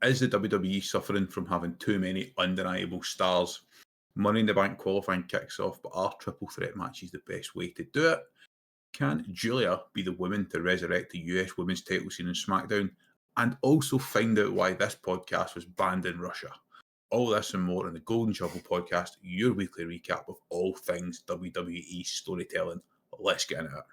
Is the WWE suffering from having too many undeniable stars? Money in the Bank qualifying kicks off, but are triple threat matches the best way to do it? Can Julia be the woman to resurrect the US women's title scene in Smackdown? And also find out why this podcast was banned in Russia. All this and more in the Golden Shovel podcast, your weekly recap of all things WWE storytelling. Let's get into it.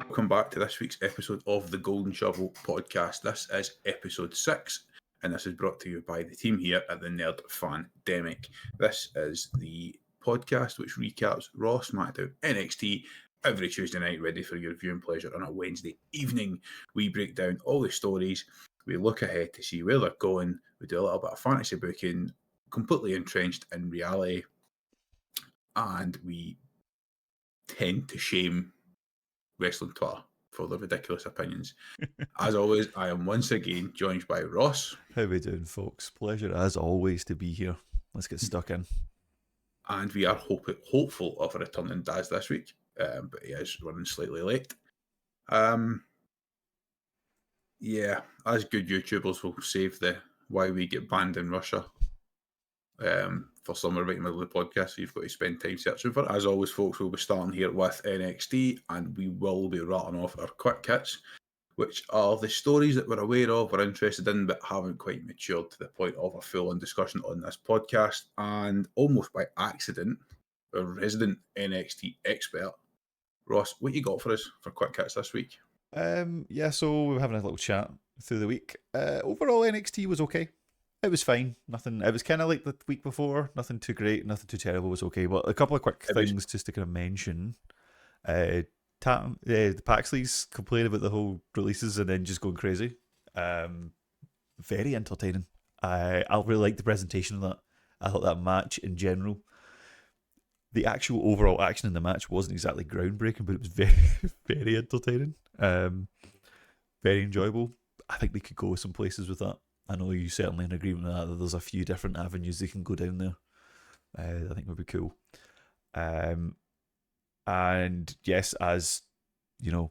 Welcome back to this week's episode of the Golden Shovel podcast. This is episode 6, and this is brought to you by the team here at the Nerd Fandemic. This is the podcast which recaps Raw, SmackDown, NXT every Tuesday night, ready for your viewing pleasure on a Wednesday evening. We break down all the stories, we look ahead to see where they're going, we do a little bit of fantasy booking, completely entrenched in reality, and we tend to shame wrestling Twitter for their ridiculous opinions. As always, I am once again joined by Ross. How we doing, folks? Pleasure as always to be here. Let's get stuck in. And we are hopeful of a returning Daz this week, but he is running slightly late. Yeah, as good YouTubers will save the why we get banned in Russia for somewhere right in the middle of the podcast, so you've got to spend time searching for it. As always, folks, we'll be starting here with NXT, and we will be rattling off our quick hits, which are the stories that we're aware of, we're interested in, but haven't quite matured to the point of a full-on discussion on this podcast. And almost by accident, our resident NXT expert, Ross, what you got for us for quick hits this week? So we were having a little chat through the week. Overall, NXT was okay. It was fine. Nothing. It was kind of like the week before. Nothing too great. Nothing too terrible. It was okay. But a couple of quick things just to kind of mention. The Paxley's complain about the whole releases and then just going crazy. Very entertaining. I really liked the presentation of that. I thought that match in general, the actual overall action in the match wasn't exactly groundbreaking, but it was very, very entertaining. Very enjoyable. I think they could go some places with that. I know you certainly in agreement with that there's a few different avenues they can go down there. I think would be cool. And yes, as you know,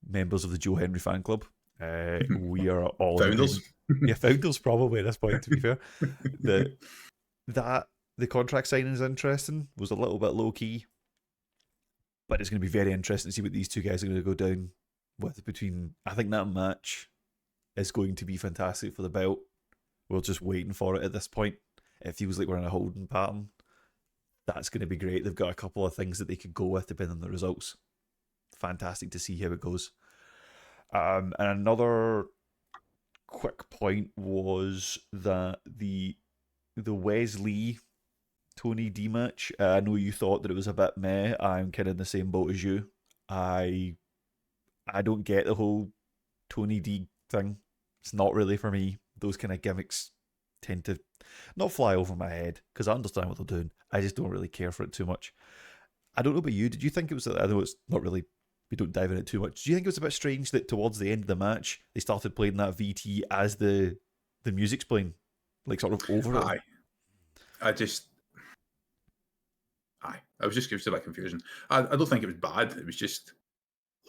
members of the Joe Henry fan club, we are all founders. Founders probably at this point. To be fair, the contract signing is interesting. Was a little bit low key, but it's going to be very interesting to see what these two guys are going to go down with. Between, I think that match is going to be fantastic for the belt. We're just waiting for it at this point. It feels like we're in a holding pattern. That's going to be great. They've got a couple of things that they could go with depending on the results. Fantastic to see how it goes. And another quick point was that the Wesley Tony D match. I know you thought that it was a bit meh. I'm kind of in the same boat as you. I don't get the whole Tony D thing. It's not really for me. Those kind of gimmicks tend to not fly over my head because I understand what they're doing. I just don't really care for it too much. I don't know about you. Did you think it was? I know it's not really. We don't dive in it too much. Do you think it was a bit strange that towards the end of the match they started playing that VT as the music's playing, like sort of over it? I was just confused about confusion. I don't think it was bad. It was just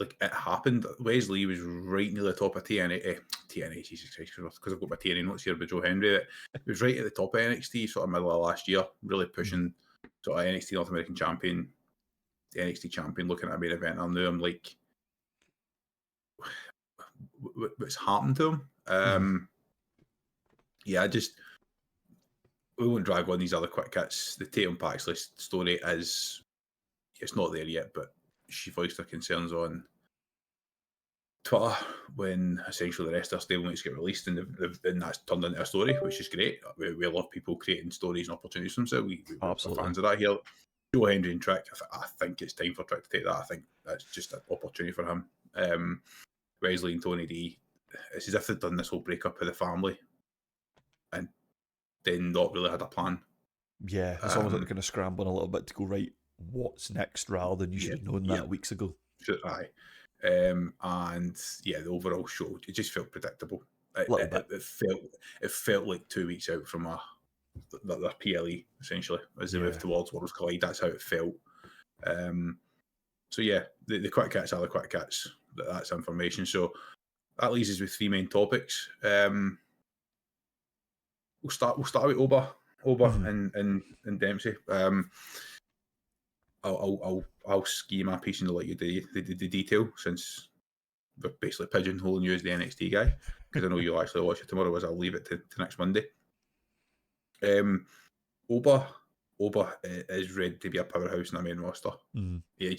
like it happened. Wesley was right near the top of TNA, Jesus Christ, because I've got my TNA notes here by Joe Henry. It was right at the top of NXT, sort of middle of last year, really pushing sort of NXT North American champion, the NXT champion, looking at a main event. And now I'm like, what's happened to him? Yeah, we won't drag on these other quick hits. The Tatum Paxley story it's not there yet, but she voiced her concerns on Twitter when essentially the rest of her stablemates get released, and that's turned into a story, which is great. We love people creating stories and opportunities for themselves. We're fans of that here. Joe Henry and Trick, I think it's time for Trick to take that. I think that's just an opportunity for him. Wesley and Tony D, it's as if they've done this whole breakup of the family and then not really had a plan. Yeah, it's almost like they're kind of scrambling a little bit to go, right, what's next, rather than you should have known that weeks ago. Aye. And yeah, the overall show, it just felt predictable. It felt like 2 weeks out from their PLE, essentially, as they move towards Worlds Collide. That's how it felt. So yeah, the quick hits are the quick hits. That's information. So that leaves us with 3 main topics. We'll start with Oba and Dempsey. I'll ski my piece and let you do the detail, since we're basically pigeonholing you as the NXT guy, because I know you'll actually watch it tomorrow, as I'll leave it to next Monday. Oba is ready to be a powerhouse in the main roster. He's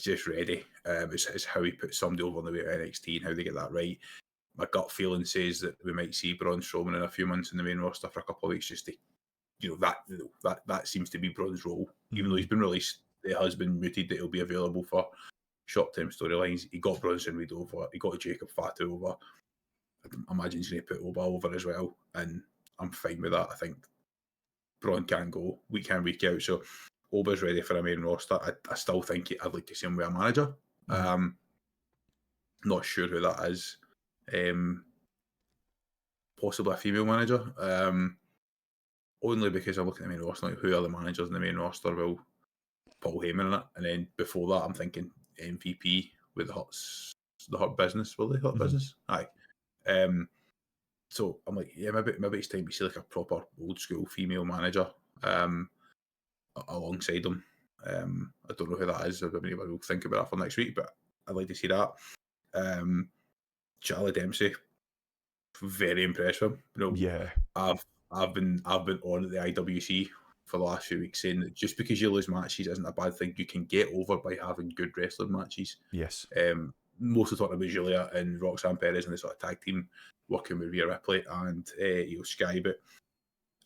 just ready. It's how he puts somebody over on the way to NXT and how they get that right. My gut feeling says that we might see Braun Strowman in a few months in the main roster for a couple of weeks, just to, that seems to be Braun's role. Even though he's been released, it has been mooted that he'll be available for short-term storylines. He got Bronson Reed over, he got Jacob Fatu over. I imagine he's going to put Oba over as well, and I'm fine with that. I think Braun can go week in, week out, so Oba's ready for a main roster. I still think I'd like to see him with a manager. Not sure who that is. Possibly a female manager. Only because I look at the main roster, like, who are the managers in the main roster? Well, Paul Heyman in it, and then before that, I'm thinking MVP with the Hurt Business. Will they Hurt Business? Aye. So I'm like, yeah, maybe it's time to see like a proper old school female manager alongside them. I don't know who that is. Maybe we'll think about that for next week, but I'd like to see that. Charlie Dempsey, very impressed with him. You know, Yeah. I've been on at the IWC for the last few weeks saying that just because you lose matches isn't a bad thing. You can get over by having good wrestling matches. Yes. Mostly talking about Julia and Roxanne Perez and the sort of tag team working with Rhea Ripley and Sky, but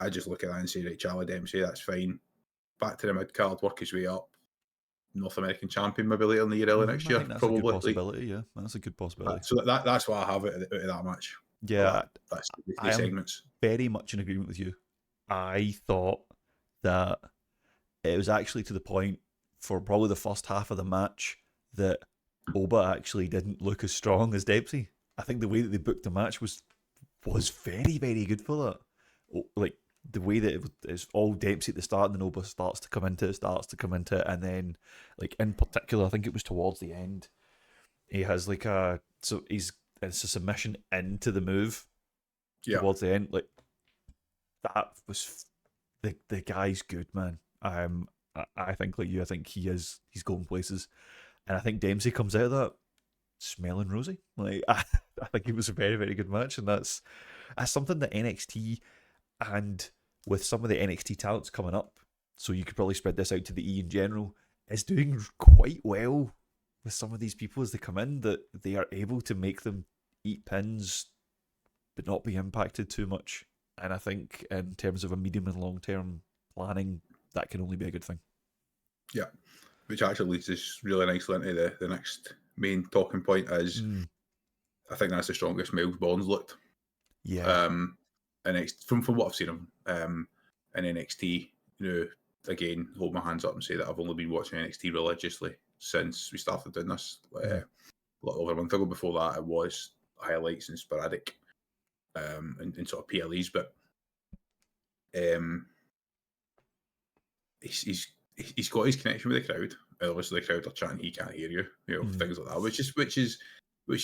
I just look at that and say, right, Charlie Dempsey, that's fine. Back to the mid card, work his way up. North American champion maybe later in the year, early next year. That's probably. A good possibility, yeah. That's a good possibility. So that's what I have out of that match. Yeah, that's the 3 segments. Very much in agreement with you. I thought that it was actually to the point for probably the first half of the match that Oba actually didn't look as strong as Dempsey. I think the way that they booked the match was very, very good for that. Like, the way that it's all Dempsey at the start, and then Oba starts to come into it, and then, like, in particular, I think it was towards the end, he has like it's a submission into the move towards the end. Like, that was the guy's good, man. I think, like you, I think he's going places, and I think Dempsey comes out of that smelling rosy. Like, I think it was a very, very good match, and that's something that NXT, and with some of the NXT talents coming up, so you could probably spread this out to the E in general, is doing quite well with some of these people as they come in, that they are able to make them eat pins but not be impacted too much. And I think in terms of a medium and long term planning, that can only be a good thing. Yeah. Which actually leads us really nicely into the next main talking point is I think that's the strongest Miles Bonds looked. Yeah. And from what I've seen him in NXT, you know, again, hold my hands up and say that I've only been watching NXT religiously since we started doing this a little over a month ago. Before that, it was highlights and sporadic and sort of PLEs, but he's got his connection with the crowd. Obviously, the crowd are chanting, "He can't hear you," you know, things like that, which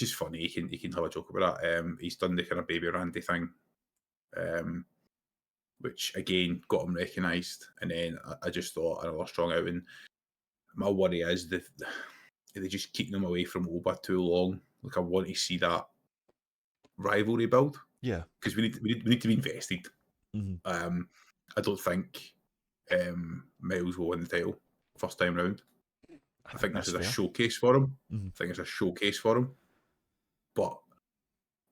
is funny. He can have a joke about that. He's done the kind of Baby Randy thing, which again got him recognised. And then I just thought another strong outing. My worry is that they just keep them away from Oba too long. Like, I want to see that rivalry build. Yeah, because we need to be invested. I don't think Miles will win the title first time round. I think this is a showcase for him. I think it's a showcase for him. But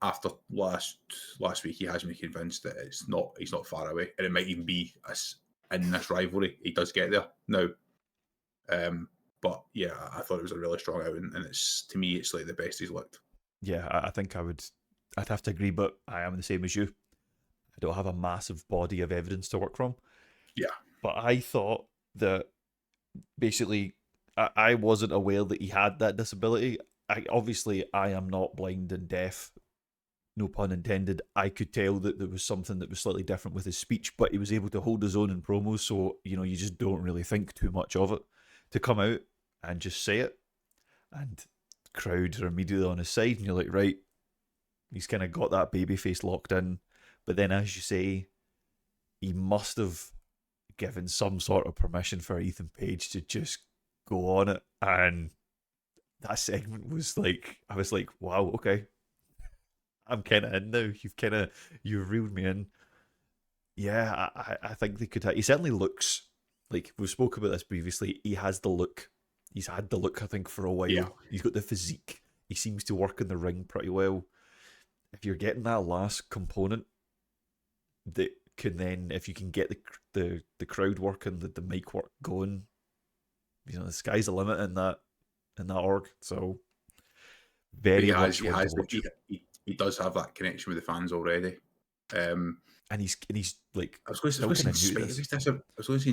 after last week, he has me convinced that he's not far away, and it might even be in this rivalry he does get there now. But yeah, I thought it was a really strong outing, and to me it's like the best he's looked. Yeah, I think I'd have to agree, but I am the same as you. I don't have a massive body of evidence to work from. Yeah. But I thought that basically I wasn't aware that he had that disability. Obviously, I am not blind and deaf, no pun intended. I could tell that there was something that was slightly different with his speech, but he was able to hold his own in promos, so, you know, you just don't really think too much of it. To come out and just say it. And crowds are immediately on his side, and you're like, right, he's kind of got that babyface locked in. But then, as you say, he must have given some sort of permission for Ethan Page to just go on it. And that segment was like, I was like, wow, okay, I'm kind of in now. You've reeled me in. Yeah, I think they could. He certainly looks like, we've spoken about this previously. He has the look. He's had the look, I think, for a while. Yeah. He's got the physique. He seems to work in the ring pretty well. If you're getting that last component, that can then, if you can get the crowd work and the mic work going, the sky's the limit in that org. So very much he does have that connection with the fans already. And he's like, I was going to say in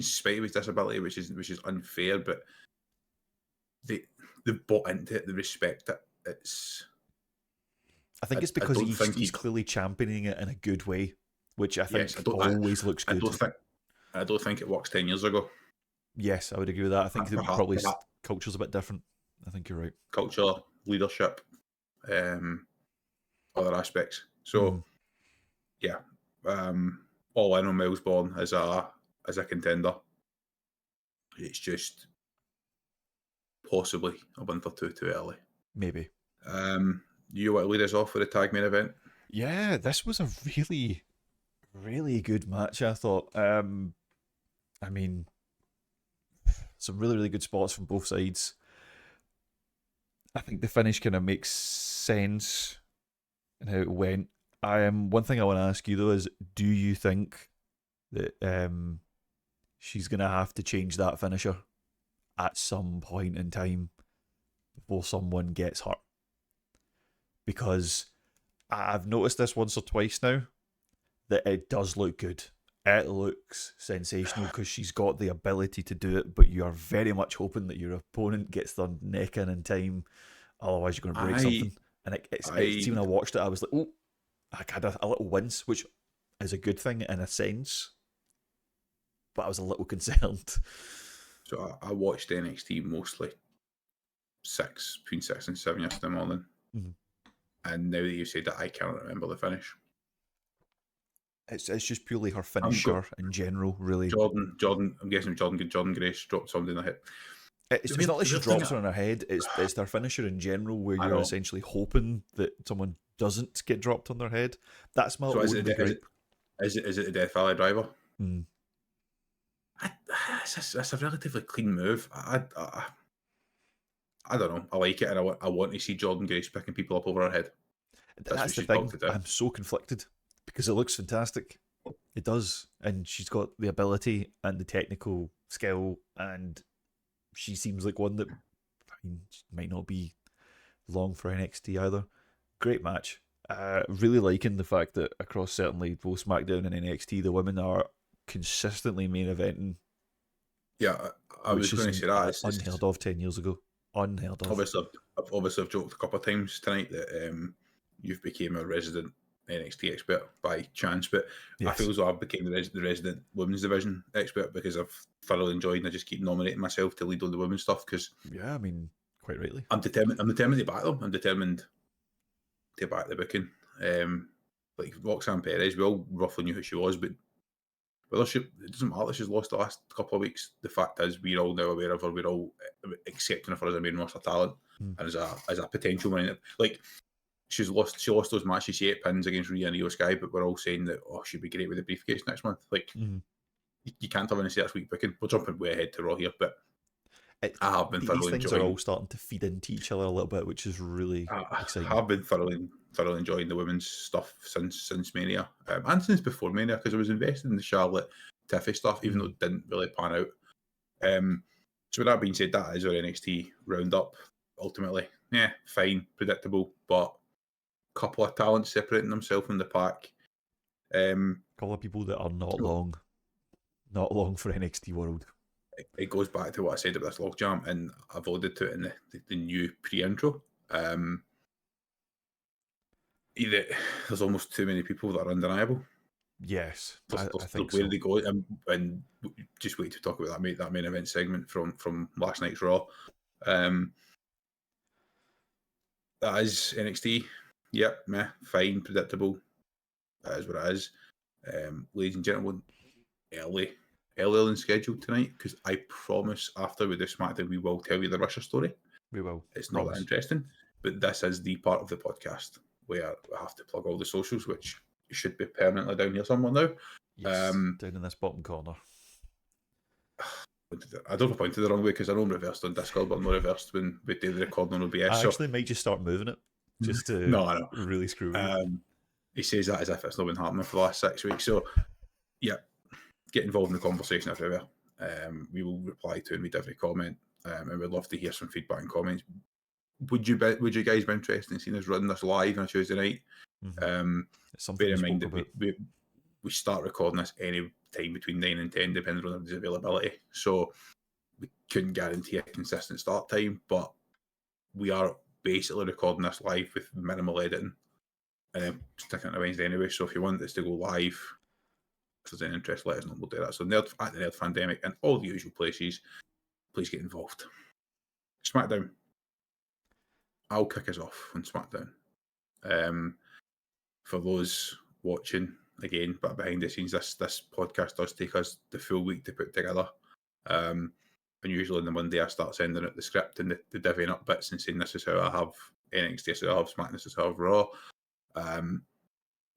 spite of his disability, which is unfair, but they bought into it, they respect it. I think it's because he's clearly championing it in a good way, which I think always looks good. I don't think it works 10 years ago. Yes, I would agree with that. I think culture's a bit different. I think you're right. Culture, leadership, other aspects. So, yeah, all in on Miles Bourne as a contender. It's just possibly a month or two too early. Maybe. You want to lead us off with the tag main event? Yeah, this was a really, really good match, I thought. I mean, some really, really good spots from both sides. I think the finish kind of makes sense in how it went. One thing I want to ask you, though, is do you think that she's going to have to change that finisher at some point in time before someone gets hurt? Because I've noticed this once or twice now, that it does look good. It looks sensational because she's got the ability to do it, but you are very much hoping that your opponent gets their neck in time, otherwise you're going to break something. And it's even when I watched it, I was like, oh, I had a little wince, which is a good thing in a sense, but I was a little concerned. So I watched NXT mostly between 6 and 7 yesterday morning. Mm-hmm. And now that you said that, I can't remember the finish. It's just purely her finisher in general, really. Jordan. I'm guessing Jordan Grace dropped somebody in the head. It's not like she drops her on her head. It's their finisher in general, where you're essentially hoping that someone doesn't get dropped on their head. That's my only gripe. Is it the Death Valley Driver? It's a relatively clean move. I don't know. I like it, and I want to see Jordan Grace picking people up over her head. That's the thing. I'm so conflicted because it looks fantastic. It does, and she's got the ability and the technical skill, and she seems like one that might not be long for NXT either. Great match. Really liking the fact that across certainly both SmackDown and NXT, the women are consistently main eventing. Yeah, I was going to say that. It's unheard of 10 years ago. Unheard of. Obviously, I've joked a couple of times tonight that you've became a resident NXT expert by chance, but yes. I feel as though I've become the resident women's division expert because I've thoroughly enjoyed, and I just keep nominating myself to lead on the women's stuff because quite rightly, I'm determined to back them. I'm determined to back the booking. Like Roxanne Perez, we all roughly knew who she was, but whether it doesn't matter. She's lost the last couple of weeks. The fact is, we're all now aware of her. We're all accepting her as a main roster talent and as a potential winner. Like she lost those matches. She 8 pins against Rhea and Io Sky, but we're all saying that she'd be great with the briefcase next month. Like you can't have any say that's week booking. We're jumping way ahead to Raw here, but I have been thoroughly enjoying. These things are all starting to feed into each other a little bit, which is really exciting. I have been thoroughly enjoying the women's stuff since Mania, and since before Mania, because I was invested in the Charlotte Tiffy stuff, even though it didn't really pan out. So with that being said, that is our NXT roundup. Ultimately, fine, predictable, but a couple of talents separating themselves from the pack. A couple of people that are not long for NXT world. It goes back to what I said about this logjam, and I've alluded to it in the new pre-intro. Either there's almost too many people that are undeniable. Yes, I think where they go, and just wait to talk about that main event segment from last night's Raw. That is NXT. Yep, meh, fine, predictable. That is what it is. Ladies and gentlemen, early in schedule tonight, because I promise after we do SmackDown, we will tell you the Russia story. We will. It's not that interesting, but this is the part of the podcast where I have to plug all the socials, which should be permanently down here somewhere now. Yes, down in this bottom corner. I don't point it the wrong way because I know I'm reversed on Discord, but I'm not reversed when we do the recording on OBS. I actually might just start moving it just to really screw with you. He says that as if it's not been happening for the last 6 weeks. So, yeah, get involved in the conversation everywhere. We will reply to and read every comment, and we'd love to hear some feedback and comments. Would you guys be interested in seeing us run this live on a Tuesday night? Bear in mind that we start recording this any time between 9 and 10, depending on everybody's availability. So we couldn't guarantee a consistent start time, but we are basically recording this live with minimal editing and then sticking it on a Wednesday anyway. So if you want us to go live, if there's any interest, let us know. We'll do that. So at the Nerd Pandemic and all the usual places, please get involved. SmackDown. I'll kick us off on SmackDown. For those watching, again, but behind the scenes, this podcast does take us the full week to put together. And usually on the Monday, I start sending out the script and the divvying up bits and saying, this is how I have NXT, this is how I have SmackDown, this is how I have Raw.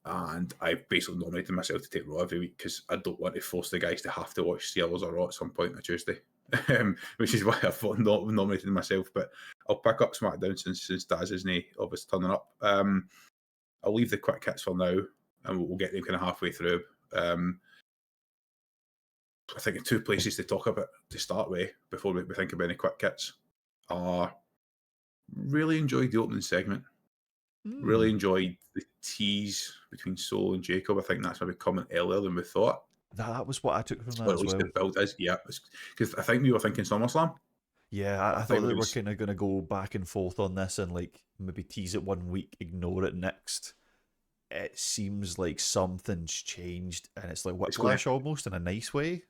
And I've basically nominated myself to take Raw every week because I don't want to force the guys to have to watch Steelers or Raw at some point on Tuesday, which is why I've not nominated myself. But I'll pick up SmackDown since Daz isn't obviously turning up. I'll leave the quick hits for now, and we'll get them kind of halfway through. I think the two places to talk about to start with before we think about any quick hits are really enjoyed the opening segment. Really enjoyed the tease between Solo and Jacob. I think that's maybe coming earlier than we thought. That was what I took from that at least the build is, yeah. Because I think we were thinking SummerSlam. Yeah, I thought they were kind of going to go back and forth on this and like maybe tease it one week, ignore it next. It seems like something's changed, and it's like whiplash almost in a nice way.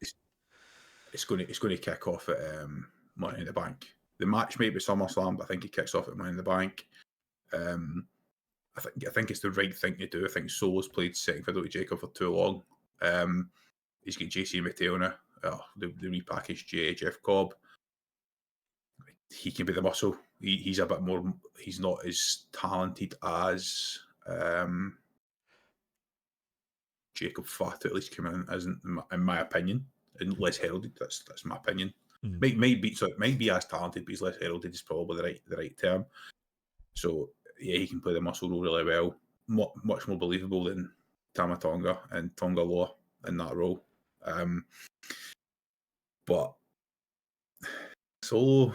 It's going to kick off at Money in the Bank. The match may be SummerSlam, but I think it kicks off at Money in the Bank. I think it's the right thing to do. I think Solo's played second fiddle to Jacob for too long. He's got JC Mateo now. The repackaged Jeff Cobb. He can be the muscle. He's a bit more. He's not as talented as Jacob Fatu, at least coming in, isn't, in my opinion, and less heralded. That's my opinion. Might be as talented, but he's less heralded is probably the right term. So yeah, he can play the muscle role really well. Much more believable than Tama Tonga and Tonga Loa in that role. But Solo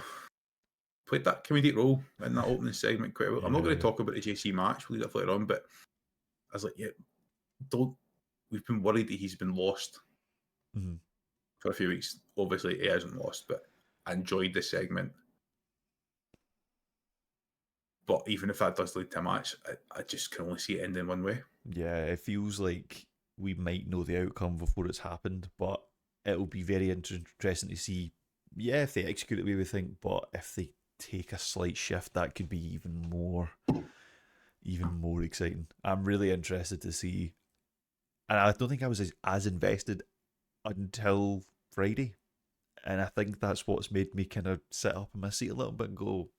played that comedic role in that opening segment quite well. I'm not going to talk about the JC match, we'll leave that later on, but I was like, we've been worried that he's been lost for a few weeks. Obviously, he hasn't lost, but I enjoyed the segment. But even if that does lead to a match, I just can only see it ending one way. Yeah, it feels like we might know the outcome before it's happened, but it'll be very interesting to see, if they execute it the way we think, but if they take a slight shift, that could be even more exciting. I'm really interested to see, and I don't think I was as invested until Friday, and I think that's what's made me kind of sit up in my seat a little bit and go,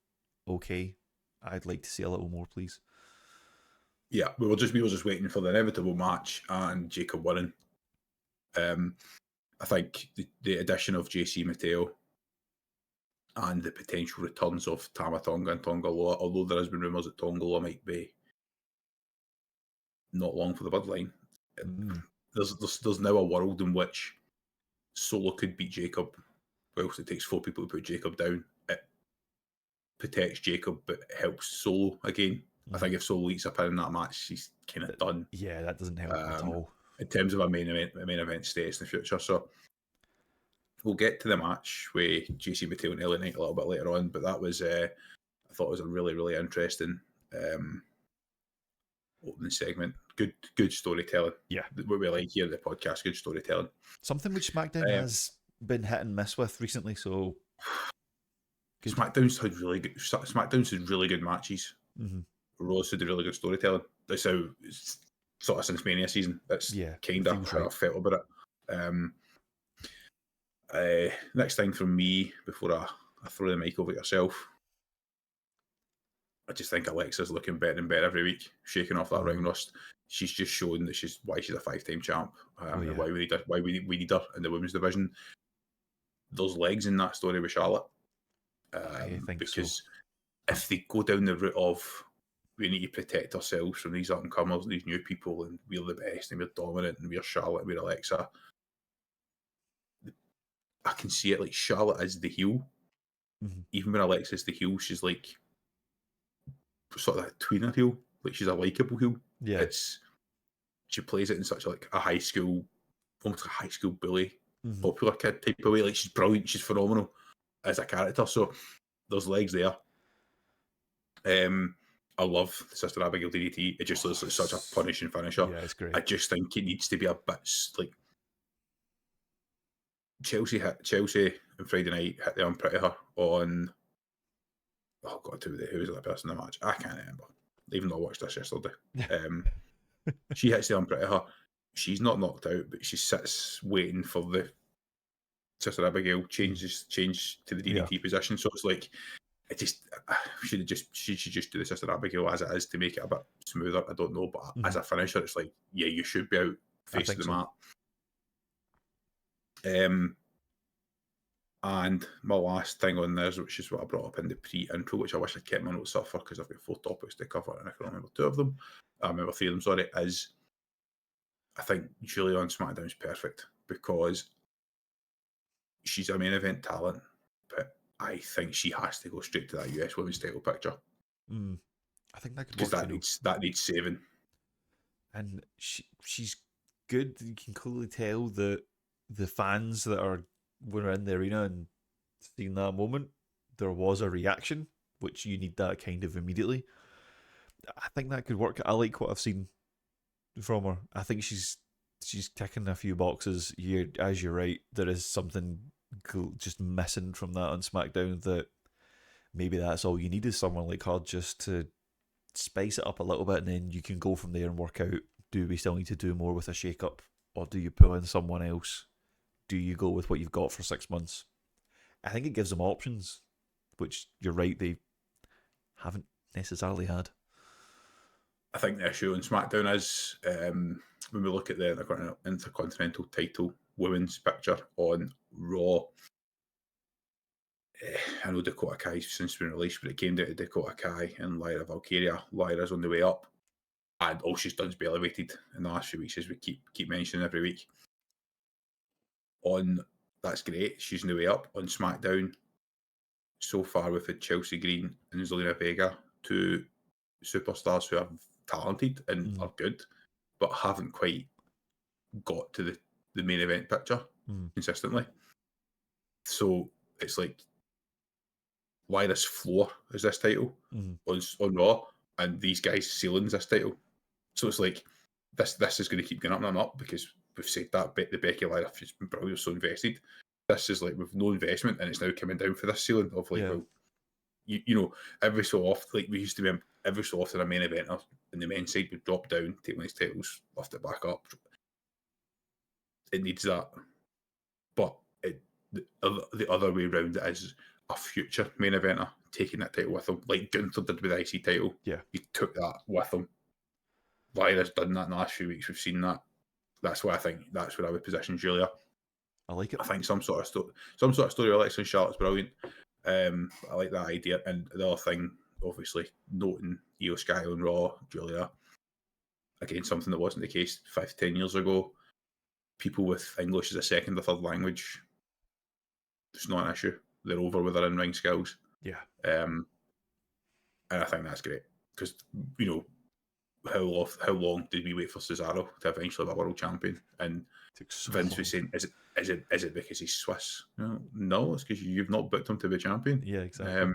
okay, I'd like to see a little more, please. Yeah, we were just waiting for the inevitable match and Jacob winning. I think the addition of JC Mateo and the potential returns of Tama Tonga and Tonga Loa, although there has been rumours that Tonga Loa might be not long for the bloodline. There's now a world in which Solo could beat Jacob, whilst it takes 4 people to put Jacob down. It protects Jacob, but helps Solo again. I think if Solo eats a pin in that match, he's kind of done. Yeah, that doesn't help at all. In terms of a main event status in the future. So we'll get to the match with JC Mateo and LA Knight a little bit later on, but that was, I thought it was a really, really interesting opening segment. Good storytelling. Yeah. What we like here at the podcast, good storytelling. Something which SmackDown has been hit and miss with recently, so Good. SmackDown's had really good matches. Mm-hmm. Raw's had really good storytelling. That's how it's sort of since Mania season. That's kind of how right. I felt about it. Next thing from me before I throw the mic over to yourself. I just think Alexa's looking better and better every week, shaking off that ring rust. She's just shown that why she's a 5-time champ, and why we need her, why we need her in the women's division. There's legs in that story with Charlotte, I think because if they go down the route of we need to protect ourselves from these up and comers, these new people, and we're the best, and we're dominant, and we're Charlotte, and we're Alexa, I can see it like Charlotte is the heel. Mm-hmm. Even when Alexa's the heel, she's like sort of that tweener heel, like she's a likable heel. Yeah, she plays it in such like a high school, almost a high school bully, mm-hmm. popular kid type of way. Like she's brilliant, she's phenomenal as a character. So there's legs there. I love the Sister Abigail DDT. It just looks like such a punishing finisher. Yeah, it's great. I just think it needs to be a bit like Chelsea on Friday night hit the Unpretty Her on. Oh God, who was the person in the match? I can't remember. Even though I watched this yesterday. She hits the Unpretty Her. She's not knocked out, but she sits waiting for the Sister Abigail change to the DDT position. So it's like she should just do the Sister Abigail as it is to make it a bit smoother. I don't know, but as a finisher, it's like you should be out face of the mat. And my last thing on this, which is what I brought up in the pre-intro, which I wish I'd kept my notes up for because I've got 4 topics to cover and I can remember 2 of them. I remember 3 of them, sorry, is I think Julia on SmackDown is perfect because she's a main event talent, but I think she has to go straight to that US Women's title picture. I think that could work. Because that needs saving. And she's good. You can clearly tell that the fans that were in the arena and seeing that moment, there was a reaction, which you need that kind of immediately. I think that could work. I like what I've seen from her. I think she's ticking a few boxes. As you're right, there is something just missing from that on SmackDown. That maybe that's all you need is someone like her just to spice it up a little bit, and then you can go from there and work out. Do we still need to do more with a shake-up, or do you pull in someone else? Do you go with what you've got for 6 months? I think it gives them options, which you're right, they haven't necessarily had. I think the issue on SmackDown is when we look at the Intercontinental title women's picture on Raw. I know Dakota Kai's since been released, but it came down to Dakota Kai and Lyra Valkyria. Lyra's on the way up, and all she's done is be elevated in the last few weeks, as we keep mentioning every week. That's great. She's on the way up. On SmackDown, so far we've had Chelsea Green and Zelina Vega, 2 superstars who are talented and are good, but haven't quite got to the main event picture consistently. So it's like Lyra's floor is this title on Raw, and these guys' ceiling's this title. So it's like this is going to keep going up and up because we've said that the Becky Lyra has been brilliant, so invested. This is like with no investment, and it's now coming down for this ceiling of like, well, you know, every so often, like we used to be every so often a main eventer in the men's side would drop down, take one of his titles, lift it back up. It needs that, but the other way around it is a future main eventer taking that title with him, like Gunther did with the IC title. Yeah, he took that with him. Lyra's done that in the last few weeks. We've seen that. That's why I think that's where I would position Julia. I like it. I think some sort of story with Alexa and Charlotte's brilliant. I like that idea. And the other thing, obviously, noting Io Sky on Raw, Julia. Again, something that wasn't the case 5-10 years ago. People with English as a second or third language, it's not an issue. They're over with their in-ring skills. Yeah. And I think that's great because, you know, how long did we wait for Cesaro to eventually be a world champion? And Vince was saying, is it because he's Swiss? No, it's because you've not booked him to be champion. Yeah, exactly.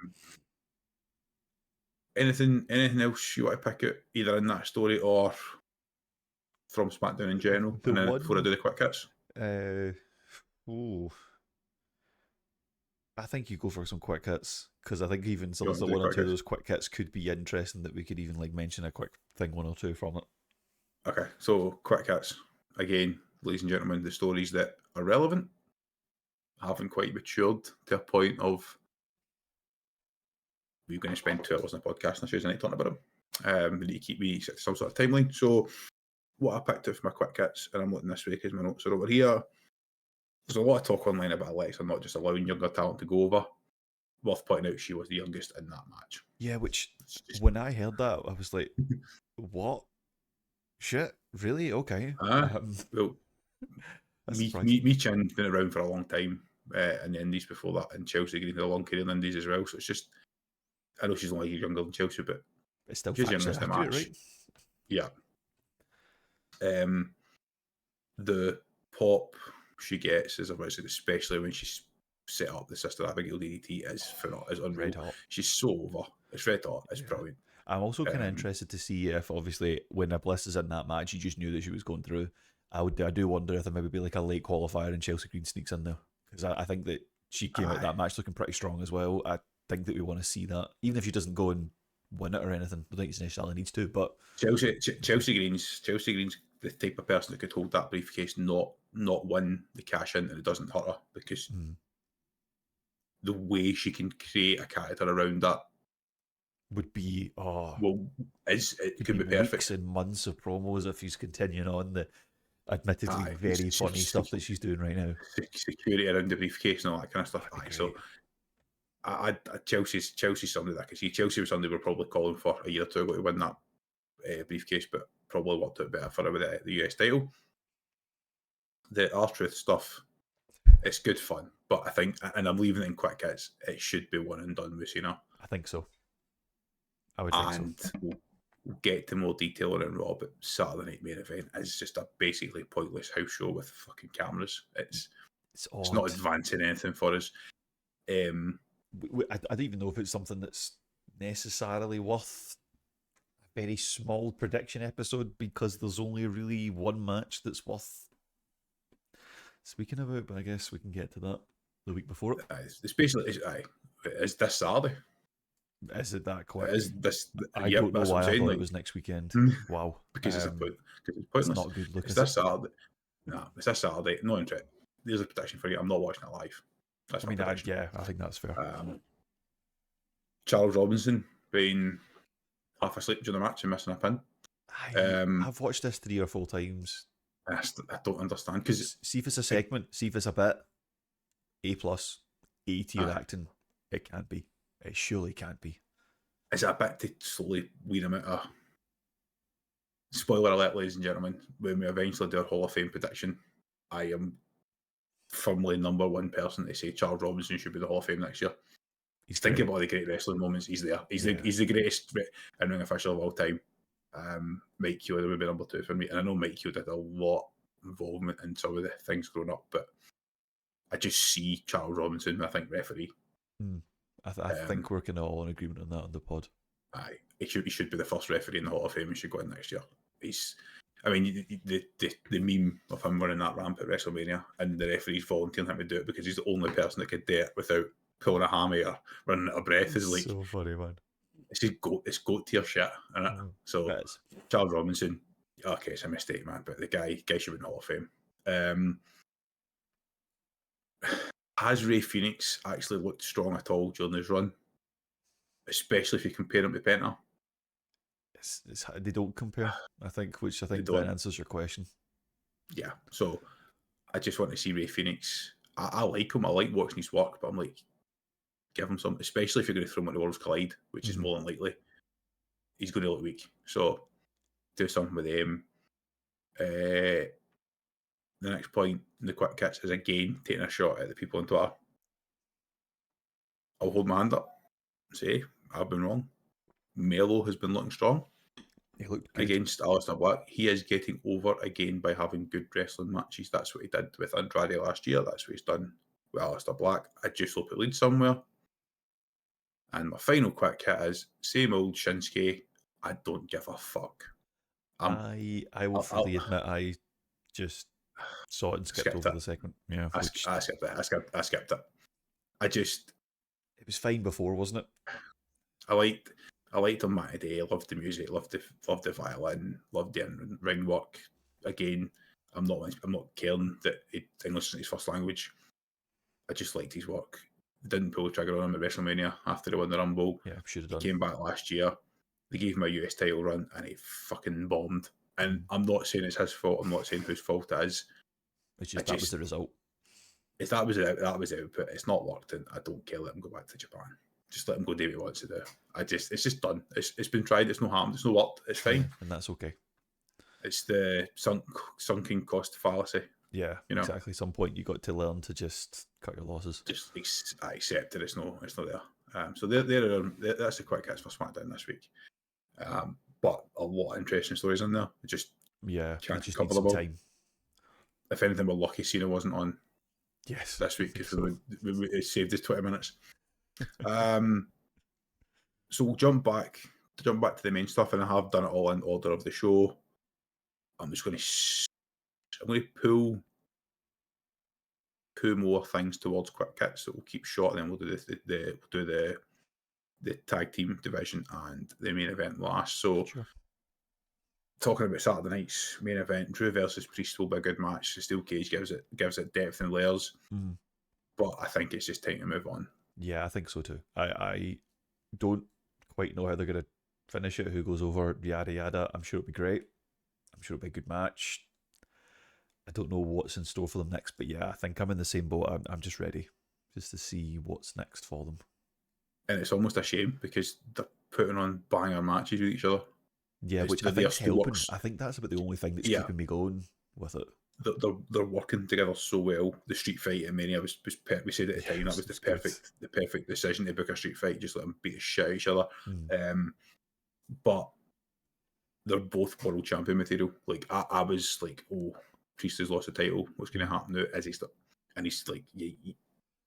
Anything else you want to pick out, either in that story or from SmackDown in general? Before I do the quick hits. I think you go for some quick hits Because I think even some You of want the to do one or quick two of hits? those quick hits could be interesting that we could even like mention a quick thing, one or two from it. Okay, so quick hits. Again, ladies and gentlemen, the stories that are relevant haven't quite matured to a point of we're going to spend 2 hours on a podcast on a Tuesday night talking about them. We need to keep some sort of timeline. So what I picked out for my quick hits, and I'm looking this week as my notes are over here. There's a lot of talk online about Alexa not just allowing younger talent to go over. Worth pointing out, she was the youngest in that match. Yeah, which when I heard that, I was like, "What? Shit? Really? Okay." Well, me Chin's been around for a long time in the Indies before that, and Chelsea Green had a long career in the Indies as well. So it's just, I know she's only a year younger than Chelsea, but it's still she's factually youngest in the accurate, match. right? Yeah. The pop she gets is obviously, especially when she's set up the Sister Abigail DDT, is unreal. Red hot. She's so over. It's red hot. It's brilliant. I'm also kind of interested to see if, obviously, when Bliss is in that match, you just knew that she was going through. I do wonder if there maybe be like a late qualifier and Chelsea Green sneaks in there, because I think that she came out that match looking pretty strong as well. I think that we want to see that, even if she doesn't go and win it or anything. I don't think she necessarily needs to, but Chelsea Green's the type of person that could hold that briefcase, not win the cash in, and it doesn't hurt her, because the way she can create a character around that would be it could be perfect. Weeks and months of promos if he's continuing on the admittedly very funny stuff that she's doing right now. Security around the briefcase and all that kind of stuff. So Chelsea's somebody that I could see. Chelsea was somebody we're probably calling for a year or two ago to win that briefcase, but probably worked out better for her with the US title. The R-Truth stuff, it's good fun, but I think, and I'm leaving it in quick hits, it should be one and done with Cena. I think so. I would think so. We'll get to more detail on it in Raw, but Saturday Night Main Event is just a basically pointless house show with fucking cameras. It's not advancing anything for us. I don't even know if it's something that's necessarily worth a very small prediction episode, because there's only really one match that's worth speaking about, but I guess we can get to that the week before it. It's basically, it's this Saturday. Is it that quick? I don't know why I thought it was next weekend. Wow. Because it's pointless. It's not good looking. It's this Saturday. No, it's this Saturday. No interest. There's a prediction for you. I'm not watching it live. That's my prediction. I think that's fair. Charles Robinson being half asleep during the match and missing a pin. I've watched this 3 or 4 times. I don't understand, because see if it's a segment, see if it's a bit A+, A tier acting. It can't be. It surely can't be. Is it a bit to slowly weed him out of... Spoiler alert, ladies and gentlemen, when we eventually do our Hall of Fame prediction, I am firmly number one person to say Charles Robinson should be the Hall of Fame next year. He's thinking about the great wrestling moments. He's there. He's the greatest in-ring official of all time. Mike Hughes would be number 2 for me, and I know Mike Hughes did a lot of involvement in some of the things growing up, but I just see Charles Robinson, I think, referee. I think we're kind of all in agreement on that on the pod. He should be the first referee in the Hall of Fame. He should go in next year. The meme of him running that ramp at WrestleMania and the referees volunteering him to do it because he's the only person that could do it without pulling a hammy or running out of breath is like so funny, man. It's goat tier shit, isn't it? So Charles Robinson, okay, it's a mistake, man, but the guy should be in the Hall of Fame. Has Ray Phoenix actually looked strong at all during his run? Especially if you compare him to Penta? They don't compare, I think, which I think that answers your question. Yeah, so I just want to see Ray Phoenix. I like him. I like watching his work, but I'm like, give him some, especially if you're going to throw him into Worlds Collide, which is more than likely. He's going to look weak. So do something with him. The next point in the quick kits is again taking a shot at the people on Twitter. I'll hold my hand up and say I've been wrong. Melo has been looking strong. He looked good against Aleister Black. He is getting over again by having good wrestling matches. That's what he did with Andrade last year. That's what he's done with Aleister Black. I just hope it leads somewhere. And my final quick hit is same old Shinsuke. I don't give a fuck. I will fully admit I just saw it and skipped over the segment. Yeah, I skipped it. I skipped it. It was fine before, wasn't it? I liked him back today. Loved the music, loved the violin, loved the ring work. Again, I'm not caring that English isn't his first language. I just liked his work. Didn't pull the trigger on him at WrestleMania after he won the Rumble. Yeah, should have He done. came back last year. They gave him a US title run and he fucking bombed. And I'm not saying it's his fault. I'm not saying whose fault it is. It's just that was the result. If that was the output, it's not worked, and I don't care. Let him go back to Japan. Just let him go do what he wants to do. It's just done. It's been tried. It's no harm. It's no worked. It's fine, Yeah, and that's okay. It's the sunken cost fallacy. Yeah, exactly. Some point you got to learn to just cut your losses. Just accept that it's not there. So that's the quick hits for SmackDown this week. But a lot of interesting stories in there. Just can't just need some time. If anything, we're lucky Cena wasn't on. Yes, this week because it saved us 20 minutes. So we'll jump back to the main stuff, and I have done it all in order of the show. I'm going to pull more things towards quick hits that we'll keep short, and then we'll do the tag team division and the main event last. So talking about Saturday night's main event, Drew versus Priest will be a good match. The steel cage gives it depth and layers. But I think it's just time to move on. Yeah, I think so too. I don't quite know how they're going to finish it, who goes over, yada yada. I'm sure it'll be great. I'm sure it'll be a good match. I don't know what's in store for them next, but yeah, I think I'm in the same boat. I'm just ready just to see what's next for them. And it's almost a shame because they're putting on banger matches with each other. Yeah, which I think's helping. I think that's about the only thing that's keeping me going with it. They're working together so well. The street fight at Mania was we said at the time that was the perfect decision to book a street fight. Just let them beat the shit out of each other. But they're both world champion material. Like I was like, oh, Priest has lost the title. What's going to happen now? Is he still? And he's like,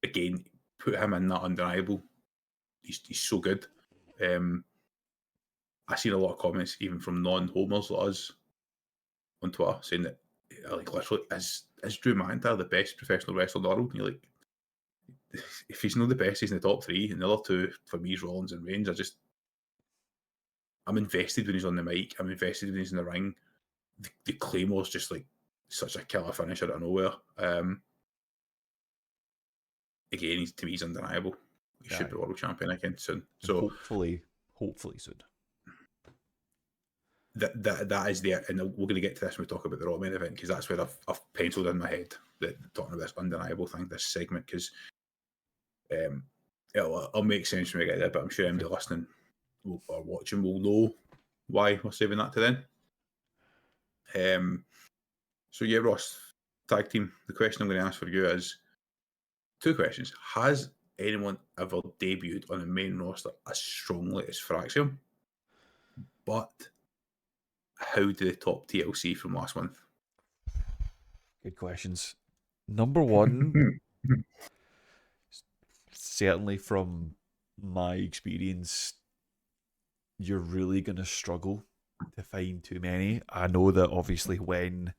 again, put him in that undeniable. He's so good. I've seen a lot of comments even from non-homers like us on Twitter saying that, like, literally, is Drew McIntyre the best professional wrestler in the world? And you're like, if he's not the best, he's in the top three, and the other two for me is Rollins and Reigns. I'm invested when he's on the mic. I'm invested when he's in the ring. The Claymore's just like such a killer finisher out of nowhere. Again, to me, he's undeniable. He should be world champion again soon. So hopefully soon. That is there, and we're going to get to this when we talk about the Raw main event, because that's where I've penciled in my head that talking about this undeniable thing, this segment, because it'll make sense when we get there, but I'm sure anybody listening or watching will know why we're saving that to then. So yeah, Ross, tag team. The question I'm going to ask for you is two questions. Has anyone ever debuted on the main roster as strongly as Fraxium? But how do they top TLC from last month? Good questions. Number one, certainly from my experience, you're really going to struggle to find too many. I know that obviously when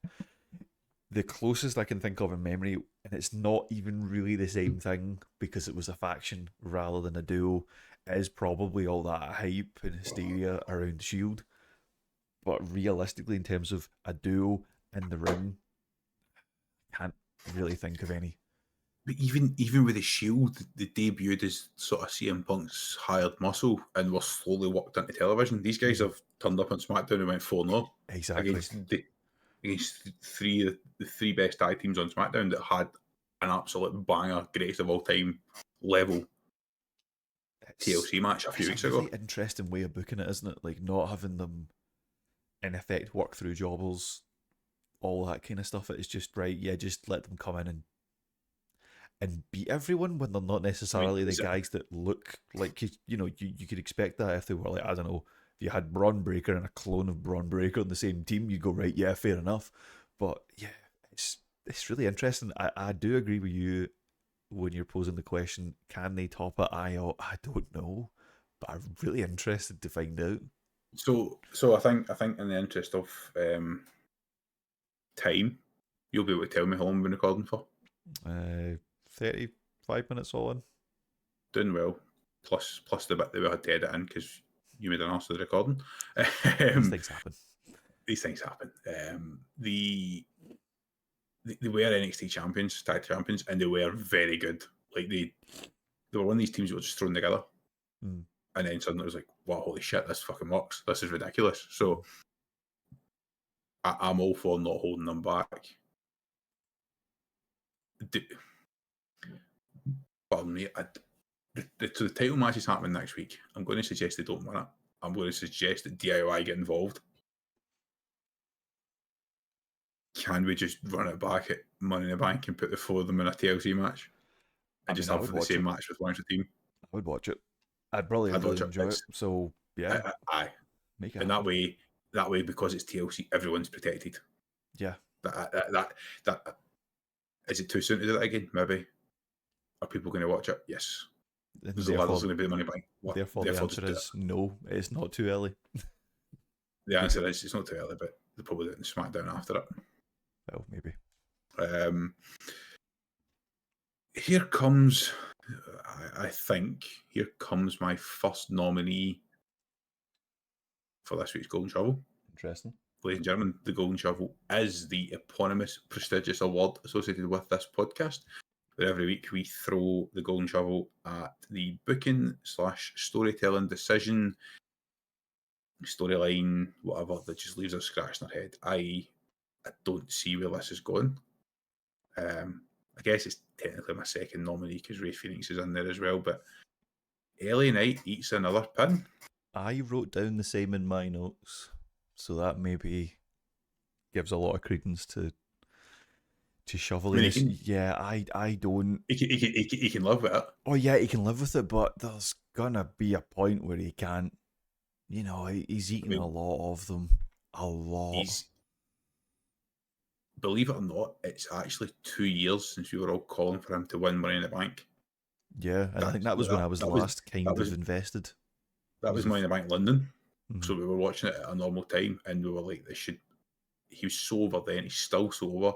the closest I can think of in memory, and it's not even really the same thing because it was a faction rather than a duo, is probably all that hype and hysteria around Shield. But realistically, in terms of a duo in the ring, I can't really think of any. But even with the Shield, they debuted as sort of CM Punk's hired muscle and were slowly worked into television. These guys have turned up on SmackDown and went 4-0 exactly against the three best tag teams on SmackDown that had an absolute banger, greatest of all time level TLC match a few weeks ago. It's a really interesting way of booking it, isn't it? Like not having them in effect work through jobbers, all that kind of stuff. It's just right, yeah, just let them come in and beat everyone when they're not necessarily the guys that look like you could expect that if they were like, I don't know, if you had Braun Breaker and a clone of Braun Breaker on the same team, you go, right, yeah, fair enough. But yeah, it's really interesting. I do agree with you when you're posing the question, can they top it? I don't know, but I'm really interested to find out. So I think in the interest of time, you'll be able to tell me how long we've been recording for. 35 minutes all in. doing well. Plus the bit that we had to edit in because you made an arse of the recording. These things happen. These things happen. They were NXT champions, tag champions, and they were very good. Like they were one of these teams that were just thrown together. Mm. And then suddenly it was like, wow, holy shit, this fucking works. This is ridiculous. So I'm all for not holding them back. Pardon me. The title match is happening next week. I'm going to suggest they don't win it. I'm going to suggest that DIY get involved. Can we just run it back at Money in the Bank and put the four of them in a TLC match? And just have the same match with one team? I would watch it. I'd probably really enjoy it. So, yeah. Aye. Make it and happen. that way, because it's TLC, everyone's protected. Yeah. That is it too soon to do that again? Maybe. Are people going to watch it? Yes. There's going to be the Money Bank. Therefore, the answer is no. It's not too early. The answer is it's not too early, but they'll probably do it in Smackdown after it. Well, maybe. Here comes, I think, my first nominee for this week's Golden Shovel. Interesting. Ladies and gentlemen, the Golden Shovel is the eponymous, prestigious award associated with this podcast. Where every week we throw the Golden Shovel at the booking/storytelling decision, storyline, whatever, that just leaves us scratching our head. I don't see where this is going. I guess it's technically my second nominee because Ray Phoenix is in there as well, but LA Knight eats another pin. I wrote down the same in my notes, so that maybe gives a lot of credence to Shovel. I don't. He can live with it. Oh yeah, he can live with it, but there's gonna be a point where he can't. You know, he's eating a lot of them. A lot. Believe it or not, it's actually 2 years since we were all calling for him to win Money in the Bank. Yeah, and I think that was when I was last invested. That was Money in the Bank London. Mm-hmm. So we were watching it at a normal time, and we were like, he was so over then, he's still so over.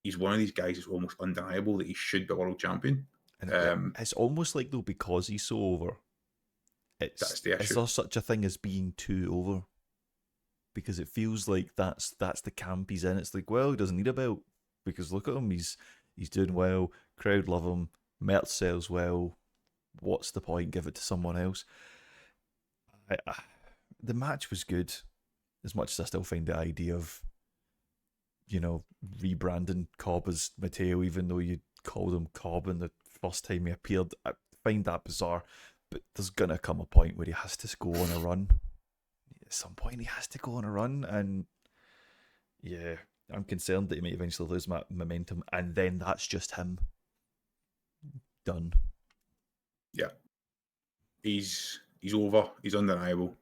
He's one of these guys that's almost undeniable that he should be world champion. And it's almost like, though, because he's so over, that's the issue. Is there such a thing as being too over? Because it feels like that's the camp he's in. It's like, well, he doesn't need a belt because look at him, he's doing well, crowd love him, merch sells well. What's the point? Give it to someone else. The match was good, as much as I still find the idea of, you know, rebranding Cobb as Mateo, even though you called him Cobb in the first time he appeared. I find that bizarre, but there's gonna come a point where he has to go on a run. At some point, he has to go on a run, and yeah, I'm concerned that he might eventually lose momentum, and then that's just him done. Yeah, he's over. He's undeniable.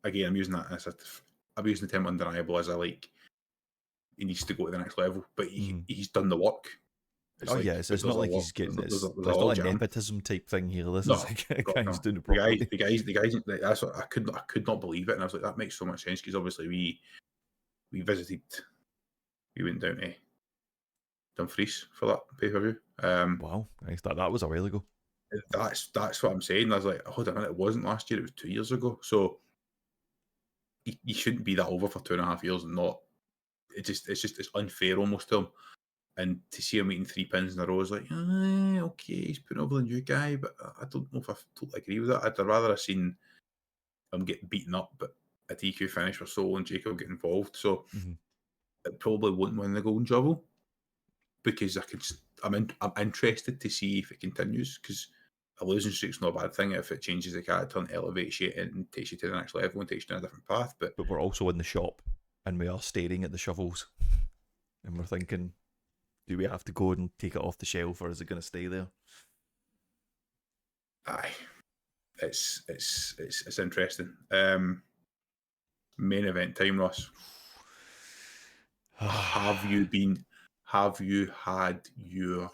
Again, I'm using the term undeniable as he needs to go to the next level, but he's done the work. It's not like he's getting this. There's not a nepotism type thing here. This is like a guy's doing it properly. The guys. That's what I could not believe it, and I was like, that makes so much sense because obviously we went down to Dumfries for that pay-per-view. Wow, that was a while ago. That's what I'm saying. I was like, hold on a minute, it wasn't last year; it was 2 years ago. So he shouldn't be that over for 2.5 years and not. It's unfair almost to him. And to see him eating 3 pins in a row is like, okay, he's putting over the new guy, but I don't know if I totally agree with that. I'd rather have seen him get beaten up, but a DQ finish for Solo and Jacob get involved. So it probably won't win the Golden Shovel because I'm interested to see if it continues because a losing streak's not a bad thing if it changes the character and elevates you and takes you to the next level and takes you down a different path. But we're also in the shop and we are staring at the shovels and we're thinking, do we have to go and take it off the shelf, or is it going to stay there? Aye, it's interesting. Main event time, Ross. Have you had your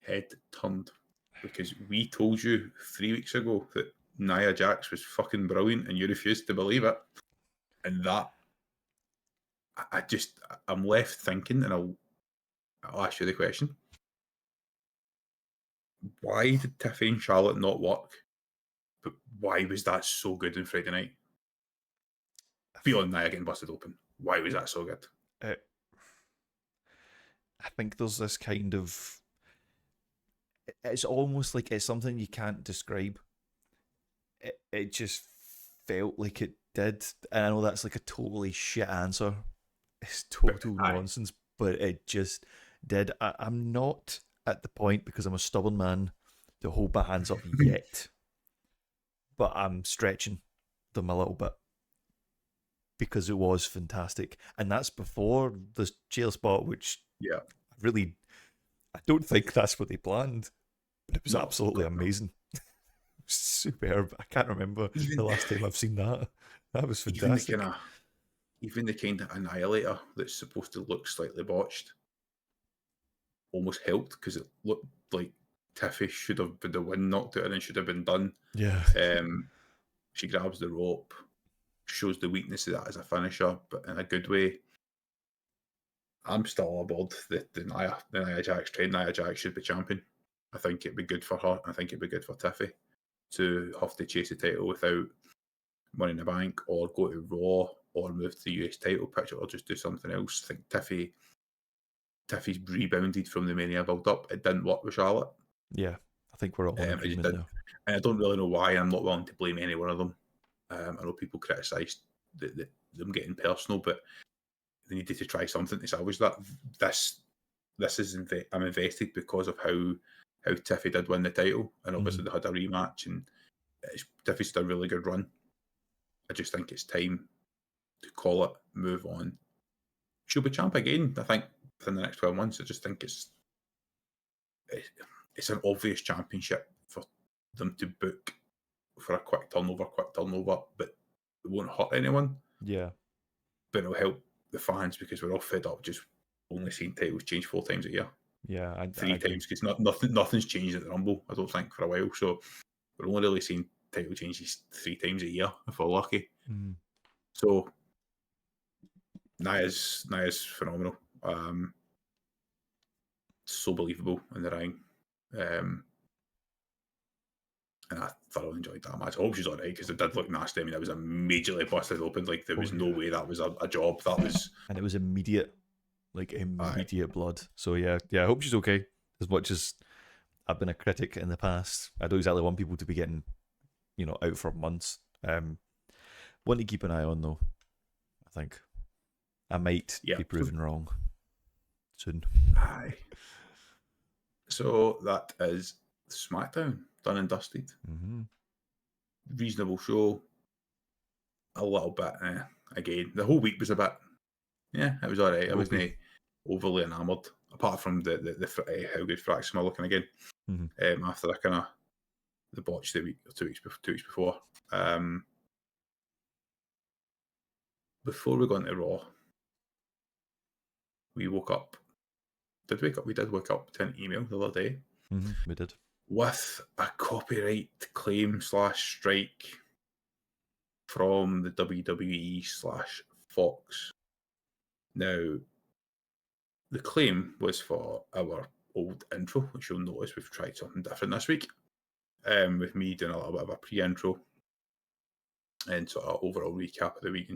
head turned? Because we told you 3 weeks ago that Nia Jax was fucking brilliant, and you refused to believe it. And that, I'm left thinking, and I'll ask you the question. why did Tiffy and Charlotte not work? But why was that so good on Friday night? Beyond Nia getting busted open, why was that so good? I think there's this kind of... It's almost like it's something you can't describe. It just felt like it did. And I know that's like a totally shit answer. It's total nonsense, but it just did. I'm not at the point, because I'm a stubborn man, to hold my hands up yet. But I'm stretching them a little bit, because it was fantastic. And that's before the jail spot, which really, I don't think that's what they planned, but it was absolutely amazing. Superb. I can't remember the last time I've seen that. That was fantastic. Even the kind of annihilator that's supposed to look slightly botched almost helped, because it looked like Tiffy should have been the wind knocked out and should have been done. Yeah. She grabs the rope, shows the weakness of that as a finisher, but in a good way. I'm still aboard the Nia Jax train. Nia Jax should be champion. I think it'd be good for her. I think it'd be good for Tiffy to have to chase the title without Money in the Bank, or go to Raw, or move to the US title picture, or just do something else. I think Tiffy's rebounded from the Mania build-up. It didn't work with Charlotte. Yeah, I think we're all in agreement now. And I don't really know why. I'm not willing to blame any one of them. I know people criticised them getting personal, but they needed to try something to salvage that. I'm invested because of how Tiffy did win the title, and obviously they had a rematch, and Tiffy's done a really good run. I just think it's time to call it, move on. She'll be champ again, I think, within the next 12 months. I just think it's an obvious championship for them to book for a quick turnover, but it won't hurt anyone. Yeah. But it'll help the fans, because we're all fed up just only seeing titles change 4 times a year. Yeah, three times, because nothing's changed at the Rumble, I don't think, for a while. So we're only really seeing title changes 3 times a year, if we're lucky. So Nia's phenomenal. So believable in the ring. And I thoroughly enjoyed that match. I hope she's alright, because it did look nasty. I mean, it was immediately busted open. Like, there was no way that was a job. That was... And it was immediate. Like, immediate blood. So, yeah, I hope she's okay. As much as I've been a critic in the past, I don't exactly want people to be getting, out for months. Want to keep an eye on, though. I think I might be proven wrong soon. Aye. So that is Smackdown, done and dusted. Reasonable show. A little bit, again, the whole week was a bit, it was alright. I wasn't overly enamoured, apart from the how good Fraxima looking again. After the kind of the botch the week or 2 weeks before. Before we go into Raw, we woke up. We did wake up to an email the other day. We did. With a copyright claim / strike from the WWE / Fox. Now, the claim was for our old intro, which you'll notice we've tried something different this week. With me doing a little bit of a pre-intro and sort of overall recap of the week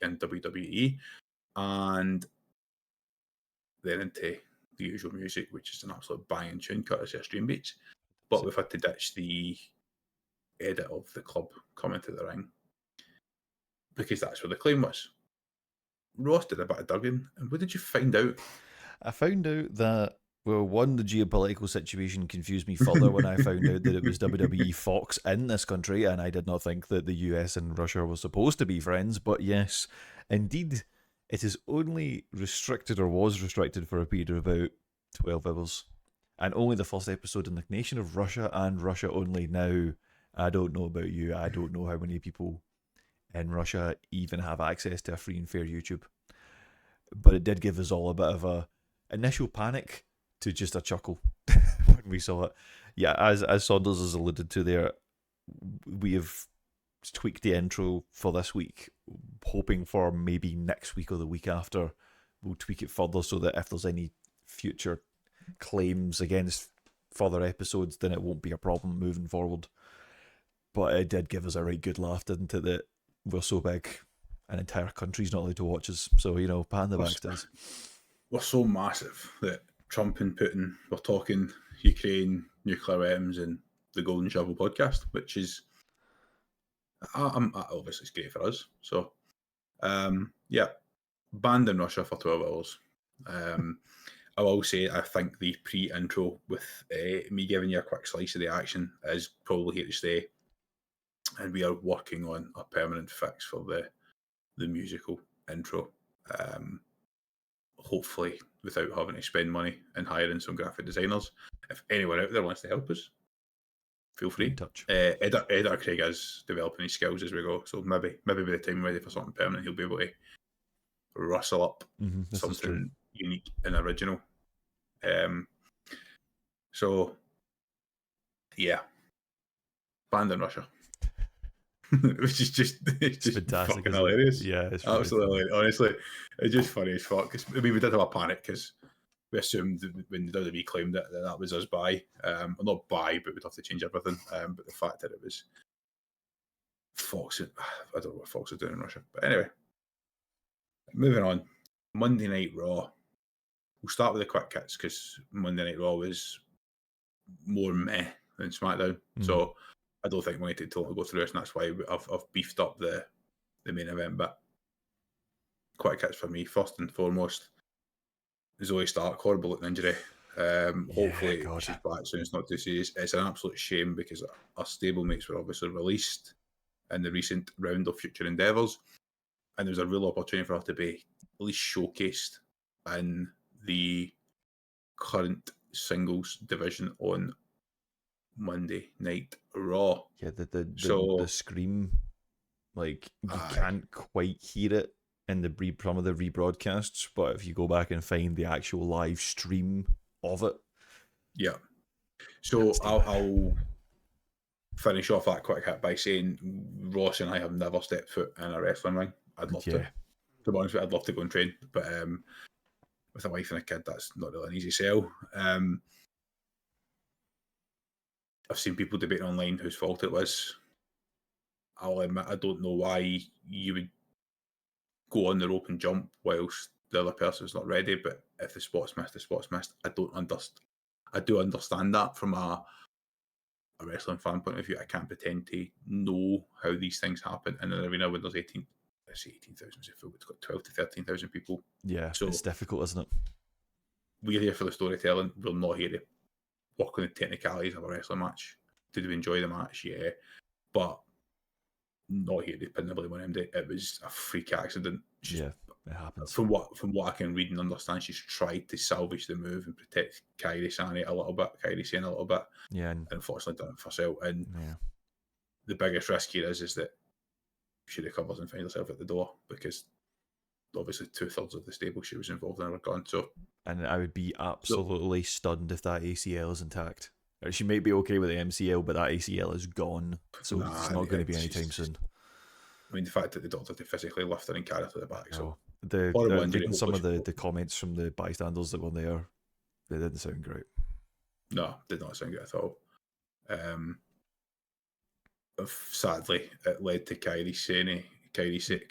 in WWE, and then into the usual music, which is an absolute banging tune courtesy of Stream Beats. But we've had to ditch the edit of the club coming to the ring, because that's where the claim was. Ross did a bit of digging, and what did you find out? I found out that, well, one, the geopolitical situation confused me further when I found out that it was WWE Fox in this country, and I did not think that the US and Russia were supposed to be friends. But yes, indeed, it is only restricted, or was restricted, for a period of about 12 hours. And only the first episode in the nation of Russia, and Russia only. Now, I don't know about you. I don't know how many people in Russia even have access to a free and fair YouTube. But it did give us all a bit of a initial panic to just a chuckle when we saw it. Yeah, as Saunders has alluded to there, we have tweaked the intro for this week, hoping for maybe next week or the week after we'll tweak it further, so that if there's any future claims against further episodes, then it won't be a problem moving forward. But it did give us a right good laugh, didn't it, that we're so big an entire country's not allowed to watch us. So, pat on the back to us. We're so massive that Trump and Putin were talking Ukraine, nuclear weapons, and the Golden Shovel podcast, which is obviously it's great for us. So, banned in Russia for 12 hours. I will say I think the pre-intro with me giving you a quick slice of the action is probably here to stay, and we are working on a permanent fix for the musical intro. Hopefully, without having to spend money and hiring some graphic designers. If anyone out there wants to help us, feel free. In touch. Editor Craig is developing his skills as we go, so maybe by the time we're ready for something permanent, he'll be able to rustle up something unique and original. So yeah, banned in Russia. Which is just fantastic, fucking hilarious. Yeah, it's absolutely hilarious. Honestly, it's just funny as fuck. I mean, we did have a panic because we assumed when the WWE claimed it that was us by, well, not by, but we'd have to change everything. But the fact that it was Fox, I don't know what Fox are doing in Russia. But anyway, moving on. Monday Night Raw. We'll start with the quick hits because Monday Night Raw was more meh than SmackDown. So I don't think we need to totally go through this, and that's why I've beefed up the main event. But quick hits for me, first and foremost, Zoe Stark, horrible looking injury. Hopefully she's back soon. It's not too serious. It's an absolute shame because our stablemates were obviously released in the recent round of future endeavours, and there was a real opportunity for her to be at least showcased in the current singles division on Monday Night Raw. Yeah, the scream, like you can't quite hear it in some of the rebroadcasts, but if you go back and find the actual live stream of it, yeah. So I'll finish off that quick hit by saying Ross and I have never stepped foot in a wrestling ring. I'd love to. To be honest with you, I'd love to go and train, but with a wife and a kid, that's not really an easy sell. I've seen people debating online whose fault it was. I'll admit I don't know why you would go on the rope and jump whilst the other person's not ready, but if the spot's missed, the spot's missed. I do understand that from a wrestling fan point of view. I can't pretend to know how these things happen in an arena when there's 18,000, it's got 12 to 13,000 people. Yeah, so it's difficult, isn't it? We're here for the storytelling. We're not here to work on the technicalities of a wrestling match. Did we enjoy the match? Yeah. But not here to pin the blame on MD. It was a freak accident. It happens. From what I can read and understand, she's tried to salvage the move and protect Kairi Sane a little bit. Yeah. And unfortunately done it for herself. And the biggest risk here is that she recovers and finds herself at the door because obviously 2/3 of the stable she was involved in are gone. So, and I would be absolutely stunned if that ACL is intact. She may be okay with the MCL, but that ACL is gone, so it's not going to be anytime soon. I mean, the fact that the doctor had to physically lift her and carry her to the back. So, reading some of the comments from the bystanders that were there, they didn't sound great. No, did not sound good at all. Sadly, it led to Kairi saying eating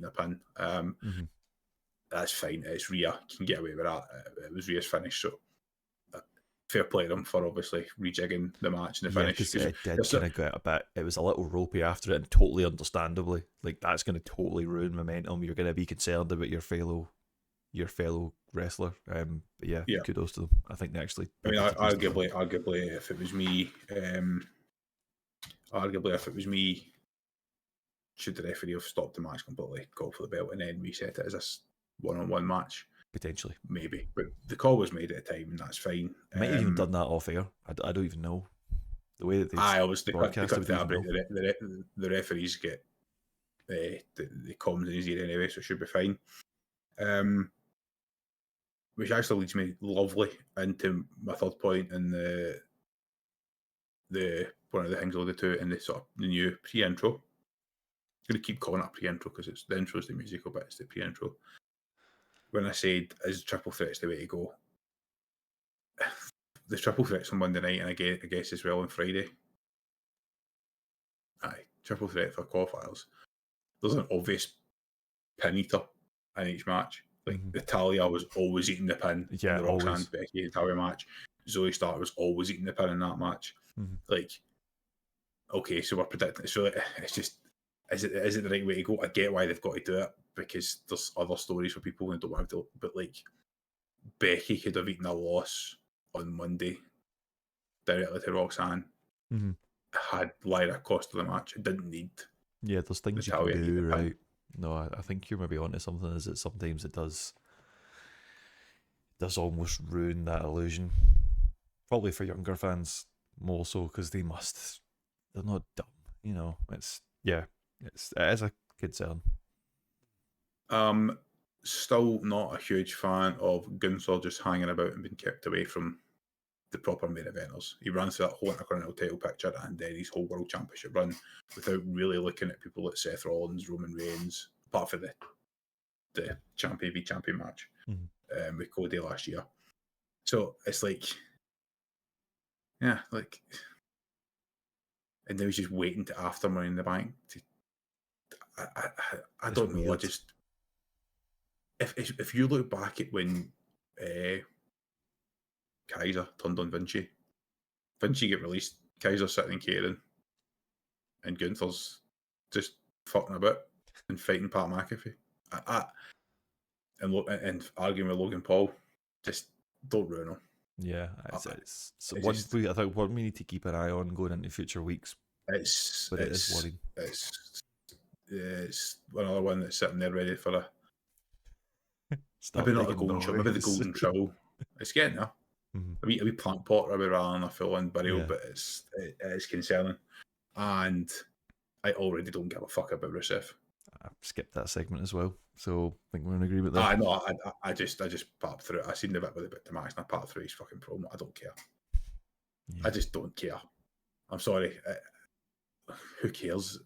a pin. That's fine. It's Rhea. You can get away with that. It was Rhea's finish, so fair play to them for obviously rejigging the match and the finish. Because it did kind of get a bit. It was a little ropey after it, and totally understandably, like that's going to totally ruin momentum. You're going to be concerned about your fellow wrestler. But yeah, kudos to them. I think they actually. I mean, arguably, if it was me, should the referee have stopped the match completely, called for the belt, and then reset it as a one-on-one match? Potentially, maybe, but the call was made at the time, and that's fine. Might have even done that off air. I don't even know the way that they broadcasted. The referees get the comms in his ear anyway, so it should be fine. Which actually leads me lovely into my third point in the one of the things alluded to in the sort of the new pre-intro. I'm going to keep calling it pre-intro because it's the intro is the musical, but it's the pre-intro. When I said is triple threats the way to go, the triple threats on Monday night, and I guess as well on Friday. Aye, triple threat for qualifiers. There's an obvious pin eater in each match. Like Natalia was always eating the pin in the Roxanne Becky Natalia match. Zoe Stark was always eating the pin in that match. Like, okay, so we're predicting. So it's just, is it the right way to go? I get why they've got to do it because there's other stories for people who don't want to. But like, Becky could have eaten a loss on Monday directly to Roxanne. Had Lyra cost of the match. It didn't need. Yeah, there's things Natalia you can do, right? No, I think you're maybe onto something. Is that sometimes it does almost ruin that illusion. Probably for younger fans more so because they're not dumb, you know. It is a concern. Still not a huge fan of Gunther just hanging about and being kept away from the proper main eventers. He ran through that whole Intercontinental title picture and then his whole World Championship run without really looking at people like Seth Rollins, Roman Reigns, apart from the champion v champion match with Cody last year. So it's like, yeah, like, and now he's just waiting to after Money in the Bank. I don't know. I just, if you look back at when Kaiser turned on Vinci get released, Kaiser's sitting in catering, and Gunther's just fucking about and fighting Pat McAfee. And arguing with Logan Paul, just don't ruin him. Yeah, it's one I think one we need to keep an eye on going into future weeks. It is worrying. It's another one that's sitting there ready for maybe not a golden show, maybe the golden show. It's getting there. A wee plant pot rather than a full-on burial, but it is concerning. And I already don't give a fuck about Rusev. I skipped that segment as well, so I think we're in agreement there. No, I just popped through it. I seen the bit with the bit to Max and I popped through his fucking promo. I don't care. Yeah. I just don't care. I'm sorry. Who cares?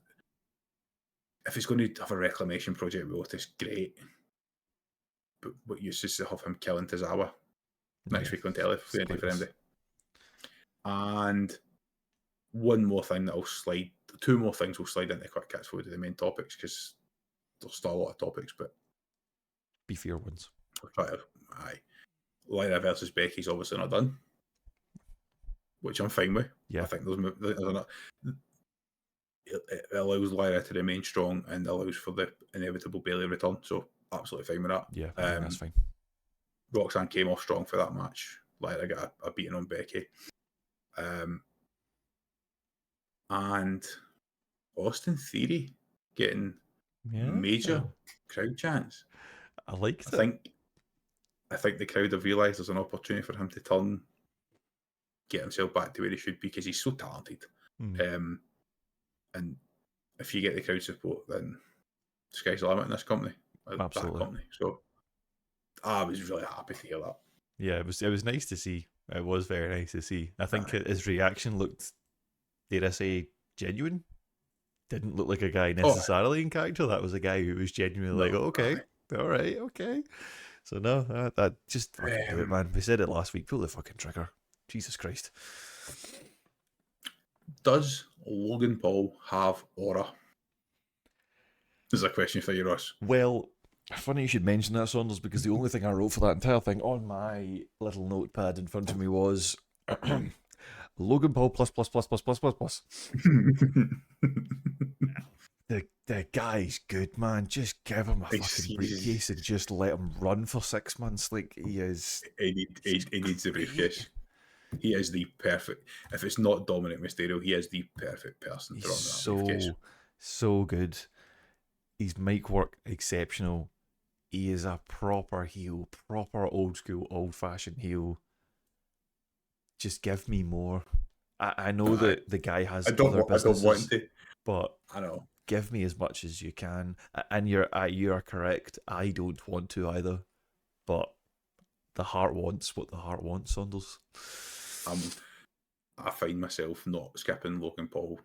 If it's going to have a reclamation project with Otis, great. But what use is to have him killing Tozawa next week on telly for MD. And one more thing that I'll slide, two more things we'll slide into quick hits forward to the main topics because there's still a lot of topics, but beefier ones. I'll try to, Lyra versus Becky's obviously not done, which I'm fine with. Yeah. I think it allows Lyra to remain strong and allows for the inevitable Bayley return, so absolutely fine with that. Yeah, that's fine. Roxanne came off strong for that match. Lyra got a beating on Becky. And Austin Theory getting major crowd chants. I like that. I think the crowd have realised there's an opportunity for him to turn, get himself back to where he should be because he's so talented. And if you get the crowd support, then the sky's the limit in this company. Absolutely. That company. So I was really happy to hear that. Yeah, it was nice to see. It was very nice to see. I think his reaction looked, dare I say, genuine. Didn't look like a guy necessarily in character. That was a guy who was genuinely like, okay, all right, okay. So no, that just fucking do it, man. We said it last week. Pull the fucking trigger. Jesus Christ. Does Logan Paul have aura? This is a question for you, Ross. Well, funny you should mention that, Saunders, because the only thing I wrote for that entire thing on my little notepad in front of me was Logan Paul plus. The guy's good, man. Just give him a fucking briefcase and just let him run for 6 months. Like he is. He needs the briefcase. He is the perfect. If it's not Dominic Mysterio, he is the perfect person to run that briefcase. So good. His mic work exceptional. He is a proper heel, proper old school, old fashioned heel. Just give me more. I know that the guy has other businesses, I don't want to, but I know. Give me as much as you can. And you are correct. I don't want to either, but the heart wants what the heart wants, Saunders. I find myself not skipping Logan Paul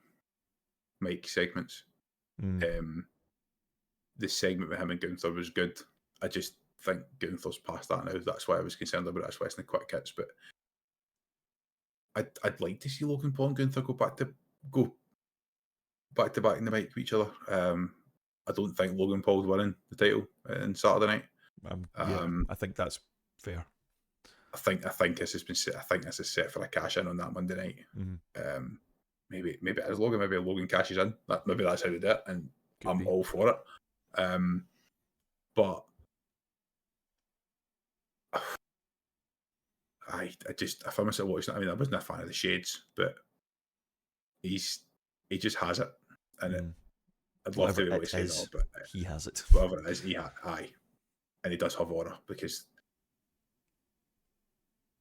mic segments. The segment with him and Gunther was good. I just think Gunther's past that now. That's why I was concerned about Ash West and the quick hits. But I'd like to see Logan Paul and Gunther go back to back in the mic with each other. I don't think Logan Paul's winning the title on Saturday night. I think that's fair. I think this has been set. I think this is set for a cash in on that Monday night. Mm-hmm. Maybe it is Logan. Maybe Logan cashes in. Maybe that's how they do it, and I'm all for it. But I found myself watching it. I mean, I wasn't a fan of the shades, but he just has it, and I'd love to be able to say that, but he has it. Whatever it is, aye, and he does have aura because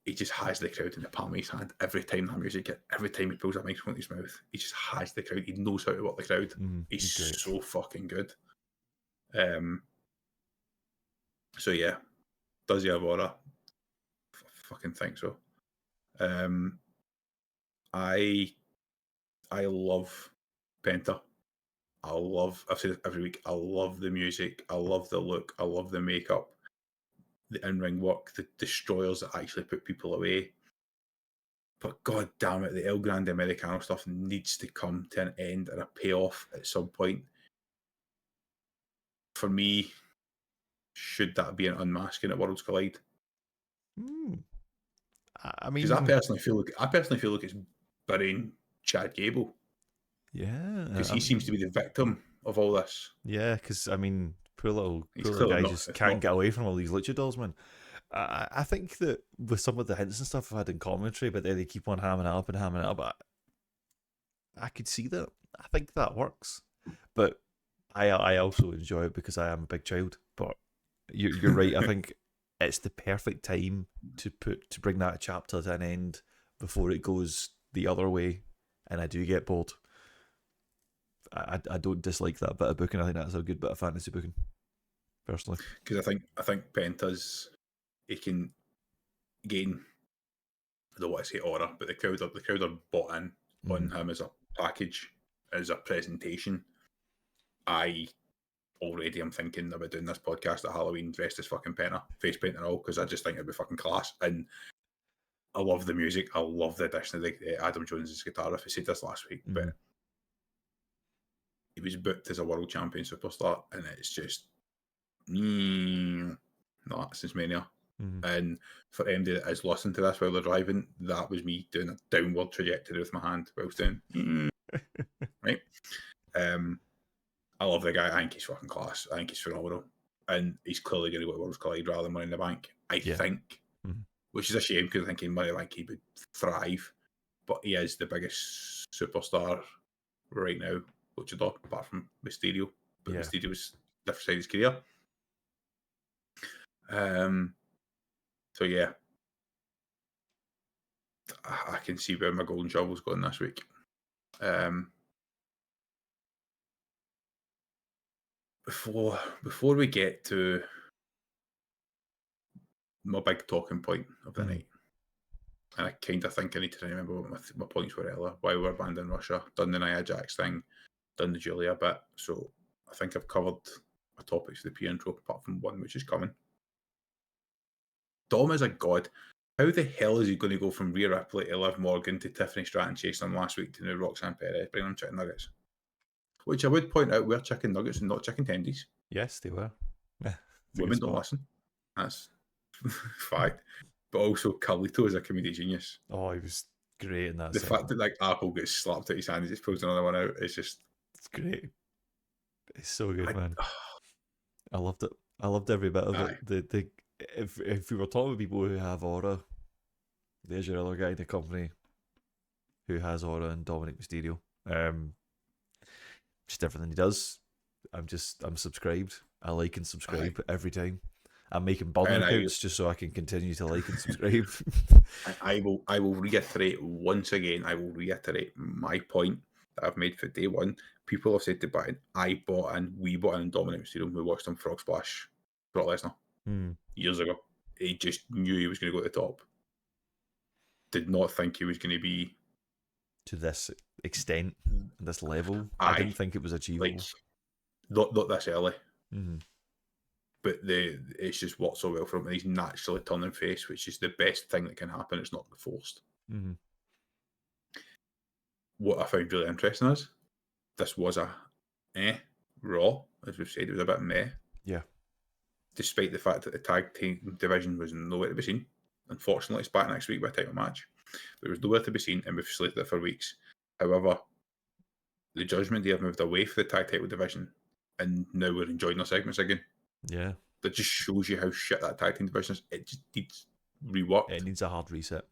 he just has the crowd in the palm of his hand every time that music. Every time he pulls that microphone in his mouth, he just has the crowd. He knows how to work the crowd. He's so fucking good. So yeah, does he have aura? Fucking think so. I love Penta. I've said it every week, I love the music, I love the look, I love the makeup, the in-ring work, the destroyers that actually put people away. But god damn it, the El Grande Americano stuff needs to come to an end and a payoff at some point. For me, should that be an unmasking at Worlds Collide? I mean, because I personally feel like it's burying Chad Gable. Yeah, because he seems to be the victim of all this. Yeah, because I mean, poor little guy just can't get away from all these luchadors, man. I think that with some of the hints and stuff I've had in commentary, but they keep on hamming it up, I could see that. I think that works, but I also enjoy it because I am a big child. But you're right. I think it's the perfect time to bring that chapter to an end before it goes the other way, and I do get bored. I don't dislike that bit of booking. I think that's a good bit of fantasy booking, personally. Because I think Penta's, he can gain, I don't want to say aura, but the crowd are bought in on him as a package, as a presentation. I already am thinking about doing this podcast at Halloween dressed as fucking Penta, face paint and all, because I just think it'd be fucking class. And I love the music. I love the addition of Adam Jones's guitar riff. I said this last week, but he was booked as a world champion superstar, and it's just not since Mania. And for anybody that is listening to this while they're driving, that was me doing a downward trajectory with my hand whilst doing right. I love the guy. I think he's fucking class. I think he's phenomenal, and he's clearly going to go to Worlds Collide rather than Money in the Bank. I think, which is a shame because I think in Money in the Bank he would thrive, but he is the biggest superstar right now, luchador, apart from Mysterio. But Mysterio was different side of his career. So yeah, I can see where my golden shovel's going this week. Before we get to my big talking point of the night, and I kind of think I need to remember what my points were earlier. Why we were banned in Russia, done the Nia Jax thing, done the Julia bit. So I think I've covered my topics for the pre-intro, apart from one which is coming. Dom is a god. How the hell is he going to go from Rhea Ripley to Liv Morgan to Tiffany Stratton chasing him last week to now Roxanne Perez bringing him chicken nuggets? Which I would point out were chicken nuggets and not chicken tendies. Yes, they were. Women don't listen. That's fact. But also Carlito is a comedic genius. Oh, he was great in that. The fact that like Apple gets slapped out his hand and just pulls another one out, it's great. It's so good, man. I loved it. I loved every bit of it. If we were talking about people who have aura, there's your other guy in the company who has aura, and Dominic Mysterio. Just everything he does. I'm subscribed. I like and subscribe every time. I'm making burner accounts just so I can continue to like and subscribe. I will reiterate once again. I will reiterate my point that I've made for day one. People have said to buy in. We bought in Dominic Mysterio. We watched him frog splash Brock Lesnar years ago. He just knew he was going to go to the top. Did not think he was going to be to this extent, this level. I didn't think it was achievable. Like, not this early. But it's just worked so well for him, and he's naturally turning face, which is the best thing that can happen. It's not forced. what I found really interesting is this was a Raw, as we've said, it was a bit meh. Yeah. Despite the fact that the tag team division was nowhere to be seen. Unfortunately, it's back next week with a title match. There was nowhere to be seen, and we've slated it for weeks. However, the Judgment Day have moved away from the tag title division, and now we're enjoying their segments again. Yeah. That just shows you how shit that tag team division is. It just needs reworked. It needs a hard reset.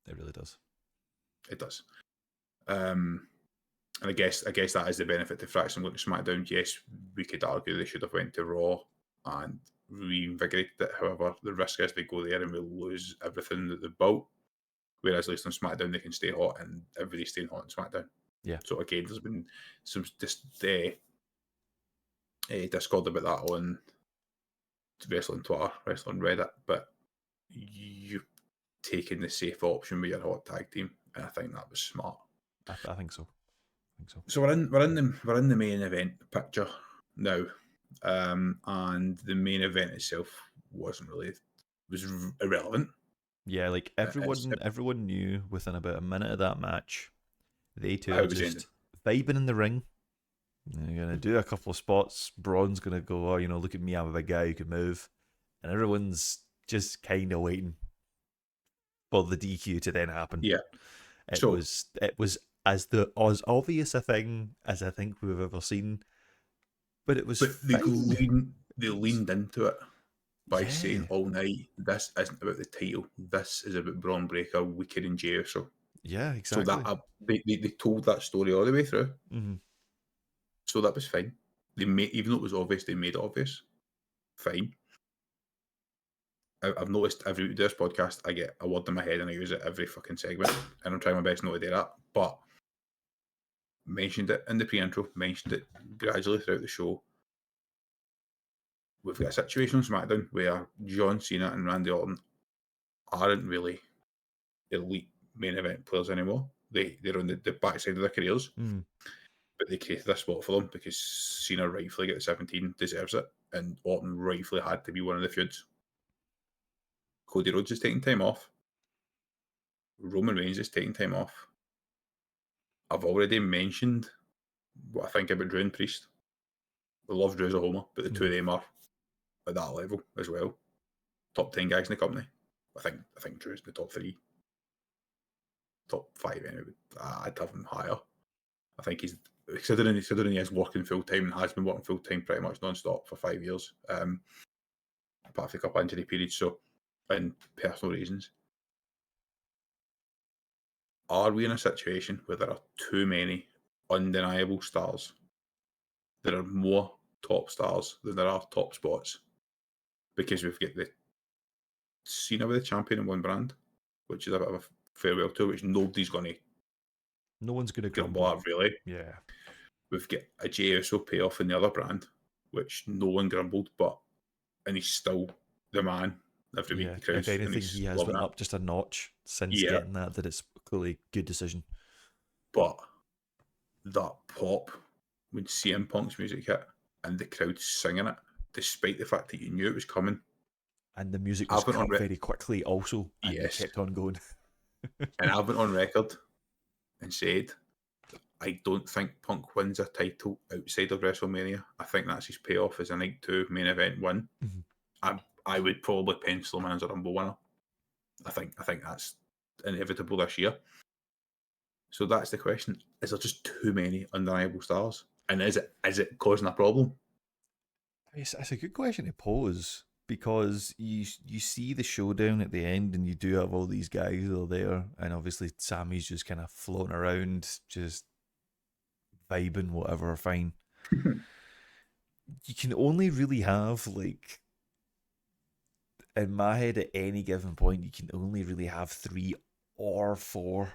It really does. It does. And I guess that is the benefit to Fraction going to SmackDown. Yes, we could argue they should have went to Raw and reinvigorated it. However, the risk is they go there and we'll lose everything that they've built. Whereas at least on SmackDown they can stay hot and everybody's staying hot on SmackDown. Yeah. So again, there's been some Discord about that on Wrestling Twitter, Wrestling Reddit, but you've taken the safe option with your hot tag team, and I think that was smart. I think so. So we're in the main event picture now, and the main event itself was irrelevant. Yeah, like everyone knew within about a minute of that match, they two are just vibing in the ring. They're gonna do a couple of spots. Braun's gonna go, oh, look at me, I'm a big guy who can move, and everyone's just kind of waiting for the DQ to then happen. Yeah, it was as obvious a thing as I think we've ever seen, but it was. But they leaned into it by saying all night, "This isn't about the title. This is about Braun Breaker weaker in Jey Uso." Yeah, exactly. So that they told that story all the way through. Mm-hmm. So that was fine. Even though it was obvious, they made it obvious. Fine. I've noticed every week this podcast, I get a word in my head and I use it every fucking segment, and I'm trying my best not to do that. But mentioned it in the pre-intro, mentioned it gradually throughout the show. We've got a situation on SmackDown where John Cena and Randy Orton aren't really elite main event players anymore. They're on the backside of their careers. Mm. But they created this spot for them because Cena rightfully got the 17, deserves it, and Orton rightfully had to be one of the feuds. Cody Rhodes is taking time off. Roman Reigns is taking time off. I've already mentioned what I think about Drew and Priest. I love Drew as a homer, but the two of them are at that level as well. Top 10 guys in the company. I think Drew's in the top 3. Top 5 anyway. I'd have him higher. I think he's considering he is working full time and has been working full time pretty much non-stop for 5 years. Apart from a couple of injury periods, so and personal reasons. Are we in a situation where there are too many undeniable stars? There are more top stars than there are top spots because we've got the Cena with the champion in one brand, which is a bit of a farewell tour, which no one's going to grumble at, really. Yeah. We've got a Jey Uso payoff in the other brand, which no one grumbled, and he's still the man every week. The crowds, if anything, he has went up just a notch since getting that it's clearly a good decision. But that pop when CM Punk's music hit and the crowd singing it, despite the fact that you knew it was coming. And the music was cut very quickly also, and it kept on going. And I went on record and said, I don't think Punk wins a title outside of WrestleMania. I think that's his payoff as a Night 2 main event win. Mm-hmm. I would probably pencil him in as a Rumble winner. I think that's inevitable this year. So that's the question. Is there just too many undeniable stars? And is it causing a problem? It's a good question to pose, because you see the showdown at the end and you do have all these guys that are there, and obviously Sammy's just kind of floating around, just vibing, whatever, fine. You can only really have, like, in my head at any given point, you can only really have 3 or 4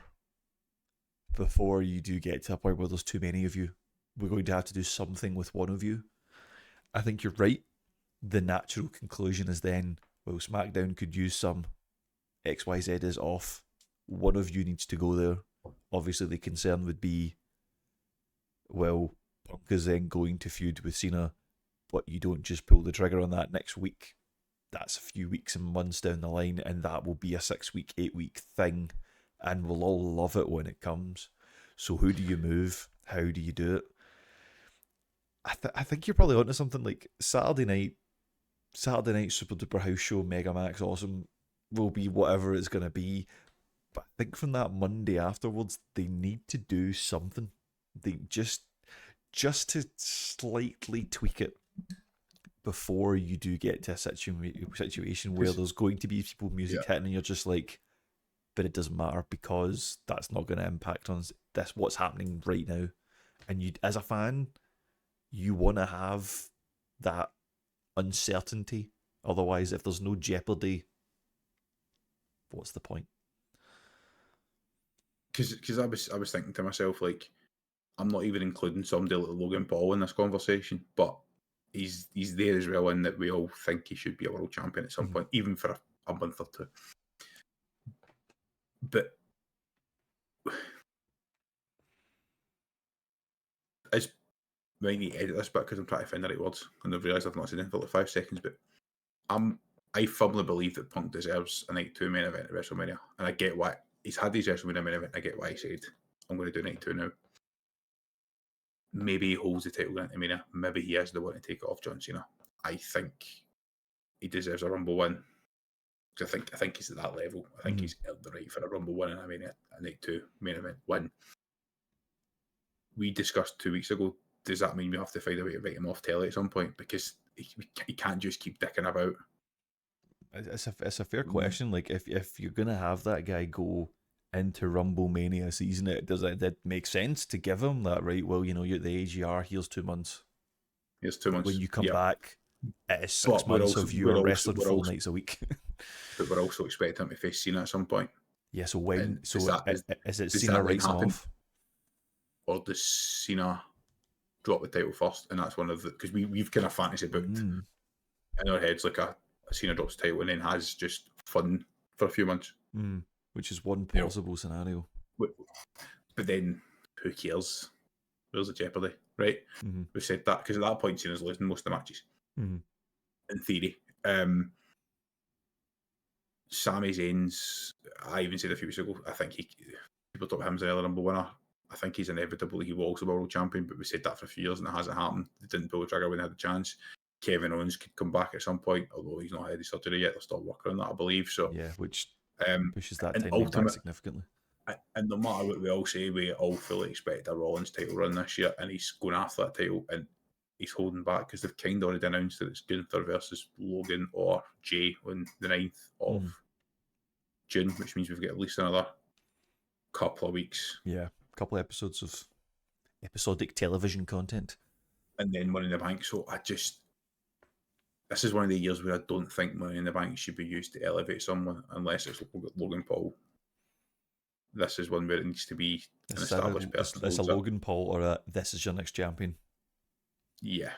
before you do get to a point where there's too many of you. We're going to have to do something with one of you. I think you're right. The natural conclusion is then, well, SmackDown could use some. XYZ is off. One of you needs to go there. Obviously, the concern would be, well, Punk is then going to feud with Cena, but you don't just pull the trigger on that next week. That's a few weeks and months down the line, and that will be a 6-week, 8-week thing, and we'll all love it when it comes. So who do you move? How do you do it? I think you're probably onto something. Like Saturday night Super Duper House Show, Mega Max Awesome will be whatever it's going to be. But I think from that Monday afterwards, they need to do something. They just to slightly tweak it before you do get to a situation where there's going to be people music hitting and you're just like, but it doesn't matter because that's not going to impact on this, what's happening right now. And you, as a fan, you want to have that uncertainty. Otherwise, if there's no jeopardy, what's the point? Because I was thinking to myself, like, I'm not even including somebody like Logan Paul in this conversation, but he's there as well, in that we all think he should be a world champion at some point, even for a month or two. But as might need to edit this bit because I'm trying to find the right words, and I've realised I've not said it for like 5 seconds. But I firmly believe that Punk deserves a night 2 main event at WrestleMania, and I get why he's had these WrestleMania main event. I get why he said, "I'm going to do night 2 now." Maybe he holds the title into Mania. Maybe he is the one to take it off John Cena. I think he deserves a Rumble win. I think he's at that level. I think he's earned the right for a Rumble win and a night 2 main event win. We discussed 2 weeks ago, does that mean we have to find a way to write him off telly at some point? Because he can't just keep dicking about. It's a fair question. Like, if you're going to have that guy go into Rumble Mania season, does it make sense to give him that, right? Well, you're at the age you are, here's 2 months. Here's 2 months. When you come back, it is 6 months of you wrestling 4 nights a week. But we're also expecting him to face Cena at some point. Yeah, so when? So is it Cena writes him off? Or does Cena drop the title first? And that's one of the... Because we've kind of fantasy booked in our heads, like a Cena drops the title and then has just fun for a few months. Which is one possible scenario. But then, who cares? Where's the jeopardy, right? We've said that, because at that point, Cena's losing most of the matches. In theory. Sami Zayn's, I even said a few weeks ago, I think people talk about him as an early Rumble winner. I think he's inevitable. He was the world champion, but we said that for a few years and it hasn't happened. They didn't pull the trigger when they had the chance. Kevin Owens could come back at some point, although he's not had his surgery yet. They're still working on that, I believe. So yeah, which pushes that time back significantly. And no matter what we all say, we all fully expect a Rollins title run this year, and he's going after that title, and he's holding back because they've kind of already announced that it's Gunther versus Logan or Jay on the 9th of June, which means we've got at least another couple of weeks. Yeah, a couple of episodes of episodic television content. And then Money in the Bank. So this is one of the years where I don't think Money in the Bank should be used to elevate someone unless it's Logan Paul. This is one where it needs to be an established person. It's a Logan Paul or a this is your next champion. Yeah,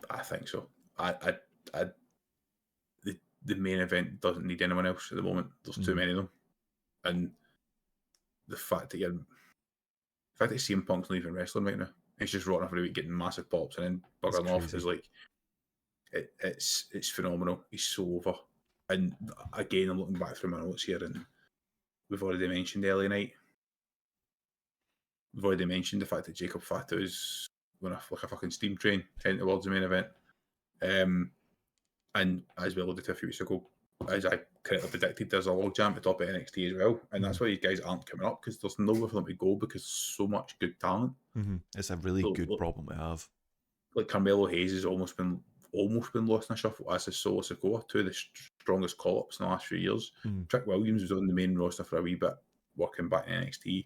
I think so. The main event doesn't need anyone else at the moment. There's too many of them, and the fact that CM Punk's not even wrestling right now, he's just rotting every week, getting massive pops, and then buggering off is like it's phenomenal. He's so over. And again, I'm looking back through my notes here, and we've already mentioned LA Knight. We've already mentioned the fact that Jacob Fatu is going off like a fucking steam train heading towards the main event. And as we alluded to a few weeks ago, as I correctly predicted, there's a logjam at the top of NXT as well. And that's why these guys aren't coming up, because there's nowhere for them to go because there's so much good talent. It's a really good problem to have. Like Carmelo Hayes has almost been lost in a shuffle, as is Solo Sikoa, two of the strongest call-ups in the last few years. Trick Williams was on the main roster for a wee bit, working back in NXT.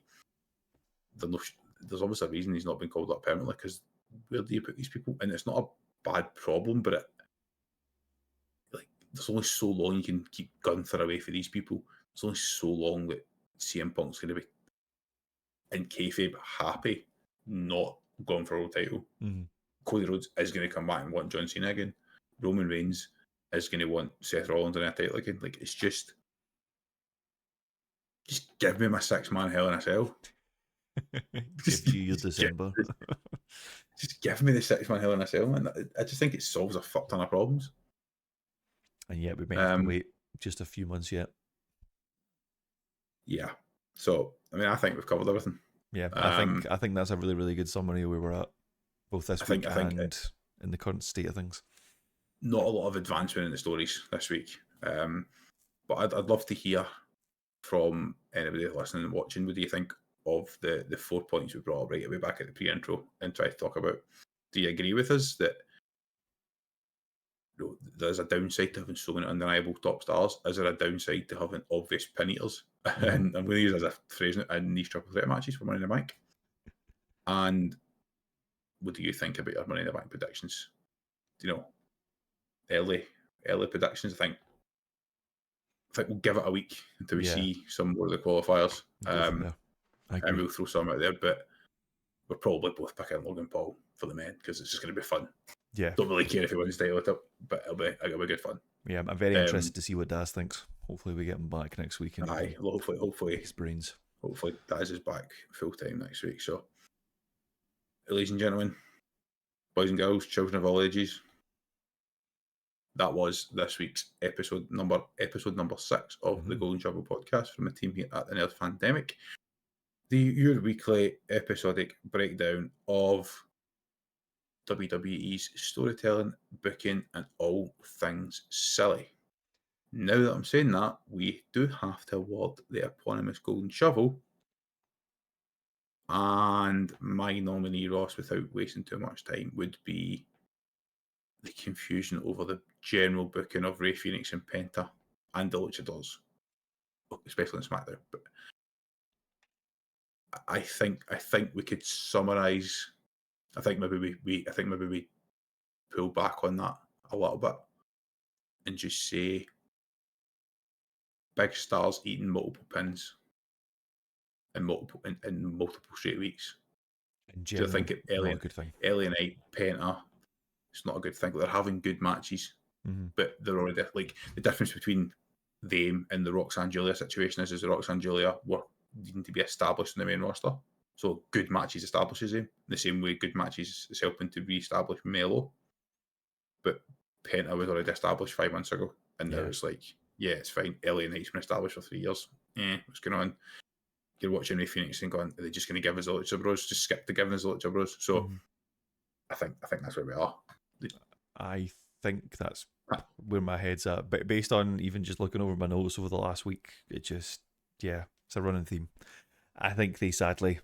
There's obviously a reason he's not been called up permanently, because where do you put these people? And it's not a bad problem, but there's only so long you can keep Gunther away for these people. There's only so long that CM Punk's going to be in kayfabe happy not going for a world title. Cody Rhodes is going to come back and want John Cena again. Roman Reigns is going to want Seth Rollins in a title again. Like, it's just give me my 6-man Hell in a Cell. Give you your December. Just give me the 6-man Hell in a Cell, man. I just think it solves a fuck ton of problems. And yet we might have to wait just a few months yet. Yeah. So, I mean, I think we've covered everything. Yeah, I think that's a really, really good summary of where we're at, both this week and in the current state of things. Not a lot of advancement in the stories this week, but I'd love to hear from anybody listening and watching. What do you think of the 4 points we brought up right away back at the pre-intro and try to talk about? Do you agree with us that there's a downside to having so many undeniable top stars? Is there a downside to having obvious pin eaters? And I'm going to use as a phrase in these triple threat matches for Money in the Bank. And what do you think about your Money in the Bank predictions? Early predictions. I think we'll give it a week until we see some more of the qualifiers. And we'll throw some out there, but we're probably both picking Logan Paul for the men because it's just going to be fun. Yeah. Don't really care if he wins the title, but it'll be good fun. Yeah, I'm very interested to see what Daz thinks. Hopefully we get him back next week. And hopefully his brains. Hopefully Daz is back full time next week. So, ladies and gentlemen, boys and girls, children of all ages, that was this week's episode number 6 of the Golden Shovel podcast from the team here at the Nerd Pandemic. Your weekly episodic breakdown of WWE's storytelling, booking, and all things silly. Now that I'm saying that, we do have to award the eponymous Golden Shovel. And my nominee, Ross, without wasting too much time, would be the confusion over the general booking of Rey Fenix and Penta and the Luchadors, especially in SmackDown. But I think we could summarise. I think maybe we pull back on that a little bit and just say big stars eating multiple pins in multiple straight weeks. Do I think LA Knight, Penta, it's not a good thing. They're having good matches, but they're already like the difference between them and the Roxanne Julia situation is the Roxanne Julia were needing to be established in the main roster. So good matches establishes him. The same way good matches is helping to re-establish Melo. But Penta was already established 5 months ago. And now it's like, yeah, it's fine. LA Knight's been established for 3 years. What's going on? You're watching Rey Fenix and going, are they just going to give us the Lucha Bros? Just skip the giving us the Lucha Bros. So I think that's where we are. I think that's where my head's at. But based on even just looking over my notes over the last week, it just, it's a running theme. I think they sadly,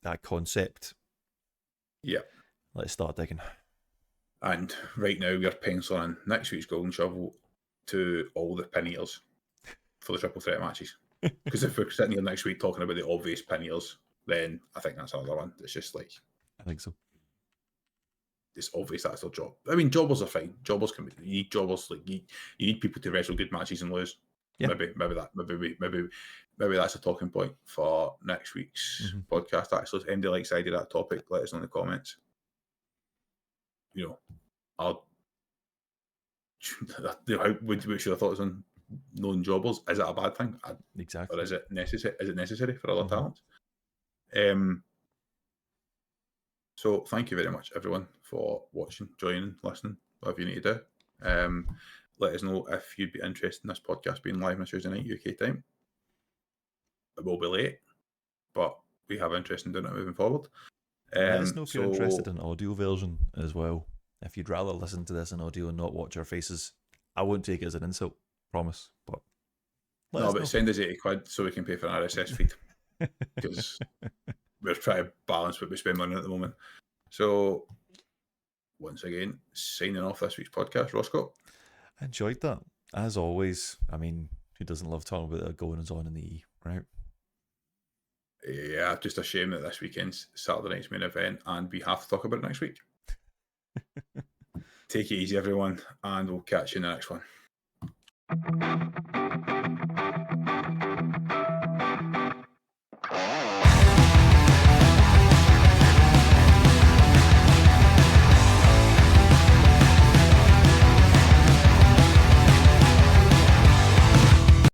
that concept. Yeah. Let's start digging. And right now we're penciling next week's Golden Shovel to all the pin eaters for the triple threat matches. Because if we're sitting here next week talking about the obvious pin eaters, then I think that's another one. It's just like, I think so. It's obvious that's their job. I mean, jobbers are fine. Jobbers can be. You need jobbers like you need people to wrestle good matches and lose. Yeah. Maybe that's a talking point for next week's podcast. Actually, if anybody likes the idea of that topic, let us know in the comments. What's your thoughts on known jobbers? Is it a bad thing? Exactly. Or is it necessary? Is it necessary for other talents? So thank you very much, everyone, for watching, joining, listening, whatever you need to do. Let us know if you'd be interested in this podcast being live on Tuesday night UK time. It will be late, but we have interest in doing it moving forward. Let us know if you're interested in audio version as well. If you'd rather listen to this in audio and not watch our faces, I won't take it as an insult, promise. But send us £80 so we can pay for an RSS feed because we're trying to balance what we spend money on at the moment. So, once again, signing off this week's podcast, Roscoe. I enjoyed that. As always, I mean, who doesn't love talking about the goings on in the E, right? Yeah, just a shame that this weekend's Saturday night's main event and we have to talk about it next week. Take it easy, everyone, and we'll catch you in the next one.